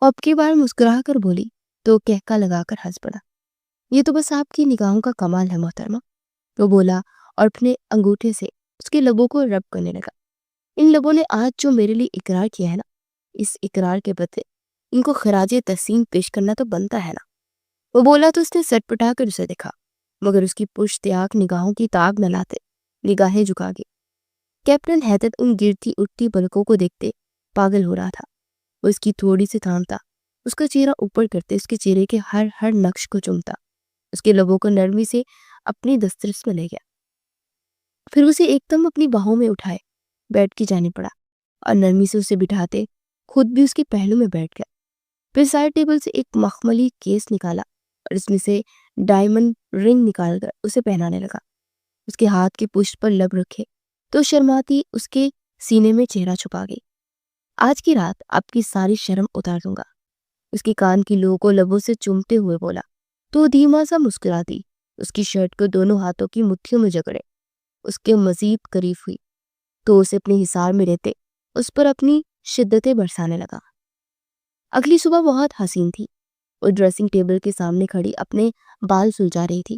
اور اب کی بار مسکرا کر بولی تو کہکا لگا کر ہنس پڑا۔ یہ تو بس آپ کی نگاہوں کا کمال ہے محترمہ، وہ بولا اور اپنے انگوٹھے سے اس کے لبوں کو رب کرنے لگا۔ ان لبوں نے آج جو میرے لیے اقرار کیا ہے نا، اس اقرار کے بدلے ان کو خراج تحسین پیش کرنا تو بنتا ہے نا۔ وہ بولا تو اس نے سٹ پٹا کر اسے دیکھا، مگر اس کی پشت آنکھ نگاہوں کی تاب نہ لاتے نگاہیں جھکا گئی۔ کیپٹن حیدر ان گرتی اٹھتی پلکوں کو دیکھتے پاگل ہو رہا تھا۔ وہ اس کی تھوڑی سی تھامتا، اس کا چہرہ اوپر کرتے اس کے چہرے کے ہر نقش کو چومتا، اس کے لبوں کو نرمی سے اپنی دسترس میں لے گیا۔ پھر اسے ایک دم اپنی باہوں میں اٹھائے بیٹھ کی جانے پڑا، اور نرمی سے اسے بٹھاتے خود بھی اس کے پہلو میں بیٹھ گیا۔ پھر سائڈ ٹیبل سے ایک مخملی کیس نکالا اور اس میں سے ڈائمنڈ رنگ نکال کر اسے پہنانے لگا۔ اس کے ہاتھ کی پشت پر لب رکھے تو شرماتی اس کے سینے میں چہرہ چھپا گئی۔ آج کی رات آپ کی ساری شرم اتار دوں گا، اس کی کان کی لو کو لبوں سے چومتے ہوئے بولا، تو دھیما سا مسکراتی اس کی شرٹ کو دونوں ہاتھوں کی مٹھیوں میں جکڑے اس کے مزید قریب ہوئی تو اسے اپنے حصار میں رہتے اس پر اپنی شدتیں برسانے لگا۔ اگلی صبح بہت حسین تھی۔ وہ ڈریسنگ ٹیبل کے سامنے کھڑی اپنے بال سلجھا رہی تھی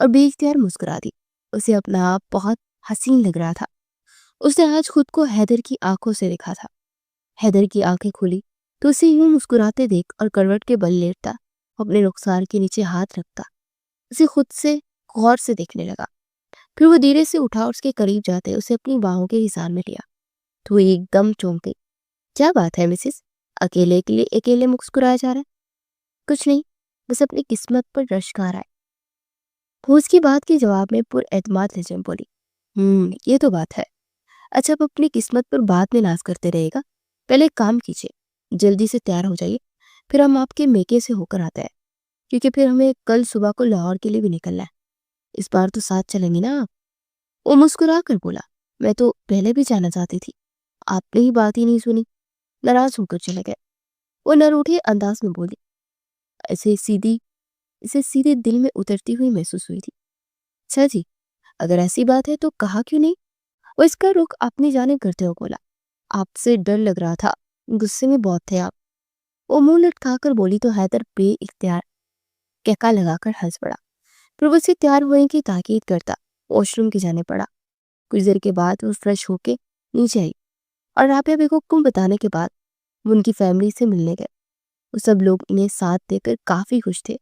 اور بے اختیار مسکرا دی۔ اسے اپنا آپ بہت حسین لگ رہا تھا۔ اس نے آج خود کو حیدر کی آنکھوں سے دیکھا تھا۔ حیدر کی آنکھیں کھلی تو اسے یوں مسکراتے دیکھ اور کروٹ کے بل لیٹتا، اپنے رخسار کے نیچے ہاتھ رکھتا، اسے خود سے غور سے دیکھنے لگا۔ پھر وہ دھیرے سے اٹھا اور اس کے قریب جاتے اسے اپنی باہوں کے حصار میں لیا تو وہ ایک دم چونک گئی۔ کیا بات ہے مسز، اکیلے کے لیے اکیلے مسکرایا جا رہا ہے؟ کچھ نہیں، بس اپنی قسمت پر رشک آ رہا ہے، وہ اس کی بات کے جواب میں پر اعتماد لہجے میں بولی۔ یہ تو بات ہے۔ اچھا، اب اپنی قسمت پر بعد میں ناز کرتے رہے گا، پہلے ایک کام کیجیے، جلدی سے تیار ہو جائیے، پھر ہم آپ کے میکے سے ہو کر آتے ہیں، کیونکہ پھر ہمیں کل صبح کو لاہور کے لیے بھی نکلنا ہے۔ اس بار تو ساتھ چلیں گی نا آپ؟ وہ مسکرا کر بولا، میں تو پہلے بھی جانا چاہتی تھی، آپ نے ہی بات ہی نہیں سنی۔ ناراض ہو کر چلے گئے۔ وہ نہ روٹھے انداز میں بولی، اسے سیدھے دل میں اترتی ہوئی محسوس ہوئی تھی۔ اچھا جی، اگر ایسی بات ہے تو کہا کیوں نہیں؟ وہ اس کا رخ اپنی جانب کرتے ہوئے بولا، آپ سے ڈر لگ رہا تھا، غصے میں بہت تھے آپ۔ وہ منہ لٹکا کر بولی تو حیدر بے اختیار کہکا لگا کر ہنس پڑا۔ پھر وہ اسے تیار ہونے کی تاکید کرتا واش روم کی جانے پڑا۔ کچھ دیر کے بعد وہ فریش ہو کے نیچے آئی اور رابعہ بیگم کو بتانے کے بعد وہ ان کی فیملی سے ملنے گئے۔ وہ سب لوگ انہیں ساتھ دے کر کافی خوش تھے۔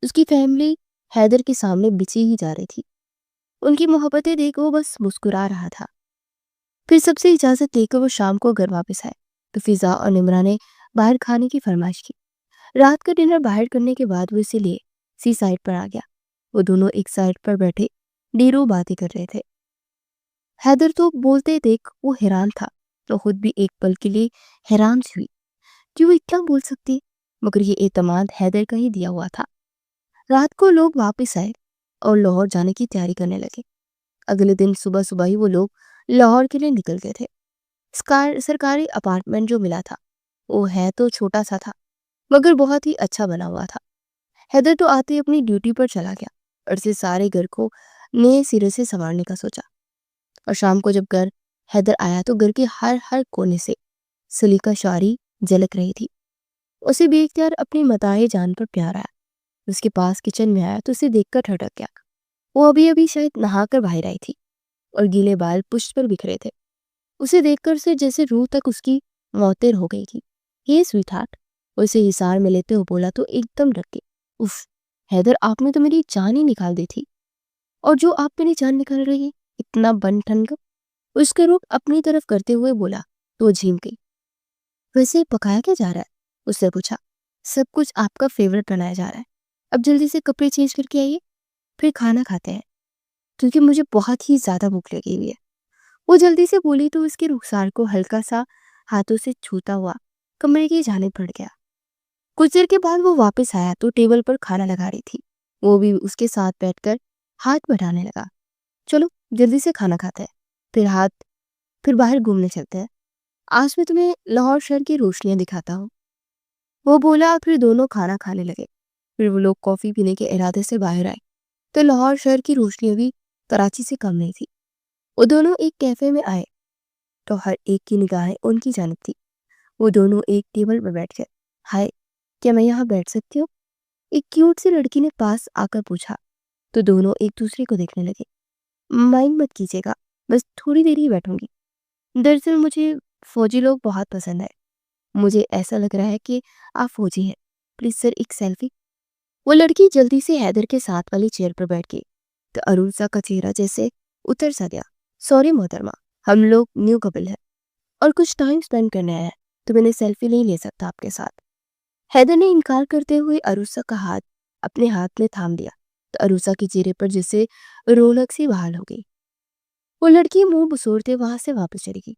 اس کی فیملی حیدر کے سامنے بچھی ہی جا رہی تھی۔ ان کی محبتیں دیکھ وہ بس مسکرا رہا تھا۔ پھر سب سے اجازت لے کر وہ شام کو گھر واپس آئے تو فضا اور نمرہ نے باہر کھانے کی فرمائش کی۔ رات کا ڈنر باہر کرنے کے بعد وہ اسے لیے سی سائڈ پر آ گیا۔ وہ دونوں ایک سائڈ پر بیٹھے ڈیروں باتیں کر رہے تھے۔ حیدر تو بولتے دیکھ وہ حیران تھا تو خود بھی ایک پل کے لیے حیران سی ہوئی کہ وہ اتنا بول سکتی، مگر یہ اعتماد حیدر کا ہی دیا ہوا تھا۔ رات کو لوگ واپس آئے اور لاہور جانے کی تیاری کرنے لگے۔ اگلے دن صبح صبح ہی وہ لوگ لاہور کے لیے نکل گئے تھے۔ سرکاری اپارٹمنٹ جو ملا تھا وہ ہے تو چھوٹا سا تھا مگر بہت ہی اچھا بنا ہوا تھا۔ حیدر تو آتے اپنی ڈیوٹی پر چلا گیا اور اسے سارے گھر کو نئے سرے سے سنوارنے کا سوچا۔ اور شام کو جب گھر حیدر آیا تو گھر کے ہر کونے سے سلیقہ شعری جھلک رہی تھی۔ اسے بے اختیار اپنی متاع جان پر پیار آیا۔ اس کے پاس کچن میں آیا تو اسے دیکھ کر ٹھٹک گیا۔ وہ ابھی شاید نہا کر باہر آئی تھی اور گیلے بال پشت پر بکھرے تھے۔ اسے دیکھ کر اسے جیسے روح تک اس کی معطر ہو گئی تھی۔ یہ سویٹ ہارٹ، وہ اسے حصار میں لیتے ہوئے بولا تو ایک دم ڈر گئی۔ اف حیدر، آپ نے تو میری جان ہی نکال دی تھی، اور جو آپ میری جان نکال رہی ہے اتنا بن ٹھن کر، اس کا رخ اپنی طرف کرتے ہوئے بولا تو وہ جھیم گئی۔ ویسے پکایا کیا جا رہا ہے؟ اس سے پوچھا۔ سب کچھ آپ کا فیورٹ بنایا جا رہا ہے، اب جلدی سے کپڑے چینج کر کے آئیے، پھر کھانا کھاتے ہیں، کیونکہ مجھے بہت ہی زیادہ بھوک لگی ہوئی ہے۔ وہ جلدی سے بولی تو اس کے رخسار کو ہلکا سا ہاتھوں سے چھوتا ہوا کمرے کی جانب بڑھ گیا۔ کچھ دیر کے بعد وہ واپس آیا تو ٹیبل پر کھانا لگا رہی تھی۔ وہ بھی اس کے ساتھ بیٹھ کر ہاتھ بٹانے لگا۔ چلو جلدی سے کھانا کھاتے ہیں، پھر باہر گھومنے چلتے ہیں، آج میں تمہیں لاہور شہر کی روشنیاں دکھاتا ہوں، وہ بولا۔ اور پھر دونوں کھانا کھانے لگے۔ پھر وہ لوگ کافی پینے کے ارادے سے باہر آئے تو لاہور شہر کی روشنیاں بھی کراچی سے کم نہیں تھی۔ وہ دونوں ایک کیفے میں آئے تو ہر ایک کی نگاہیں ان کی جانب تھی۔ وہ دونوں ایک ٹیبل پر بیٹھ گئے۔ ہائے، کیا میں یہاں بیٹھ سکتی ہوں؟ ایک کیوٹ سی لڑکی نے پاس آ کر پوچھا تو دونوں ایک دوسرے کو دیکھنے لگے۔ مائنڈ مت کیجیے گا، بس تھوڑی دیر ہی بیٹھوں گی، دراصل مجھے فوجی لوگ بہت پسند ہے، مجھے ایسا لگ رہا ہے کہ آپ فوجی ہیں، پلیز سر ایک سیلفی۔ وہ لڑکی جلدی سے حیدر کے ساتھ والی چیئر پر بیٹھ گئی تو عروسہ کا چہرہ جیسے اتر سا گیا۔ سوری محترمہ، ہم لوگ نیو کپل ہیں اور کچھ ٹائم سپینڈ کرنے آیا ہے تو میں نے سیلفی نہیں لے سکتا آپ کے ساتھ۔ حیدر نے انکار کرتے ہوئے عروسہ کا ہاتھ اپنے ہاتھ میں تھام دیا تو عروسہ کے چہرے پر جیسے رونق سی بحال ہو گئی۔ وہ لڑکی منہ بسورتے وہاں سے واپس چلی گئی۔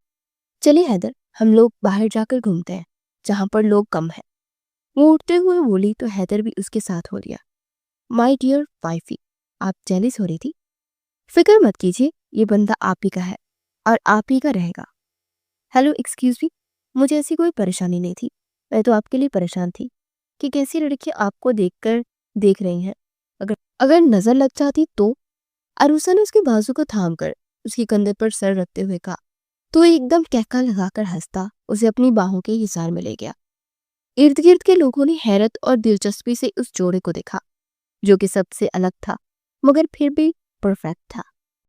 چلے حیدر، ہم لوگ باہر جا کر گھومتے ہیں جہاں پر لوگ کم ہیں، وہ اٹھتے ہوئے بولی تو حیدر بھی اس کے ساتھ ہو لیا۔ مائی ڈیئر وائفی، آپ جیلس ہو رہی تھی؟ فکر مت کیجیے، یہ بندہ آپ ہی کا ہے اور آپ ہی کا رہے گا۔ ہیلو ایکسکیوز می، مجھے ایسی کوئی پریشانی نہیں تھی، میں تو آپ کے لیے پریشان تھی کہ کیسی لڑکی آپ کو دیکھ رہی ہیں، اگر نظر لگ جاتی تو۔ عروسہ نے اس کے بازو کو تھام کر اس کی کندھے پر سر رکھتے ہوئے کہا تو ایک دم کہکا لگا کر ہنستا اسے اپنی باہوں کے حصار میں لے گیا۔ ارد گرد کے لوگوں نے حیرت اور دلچسپی سے اس جوڑے کو دیکھا جو کہ سب سے الگ تھا مگر پھر بھی پرفیکٹ تھا۔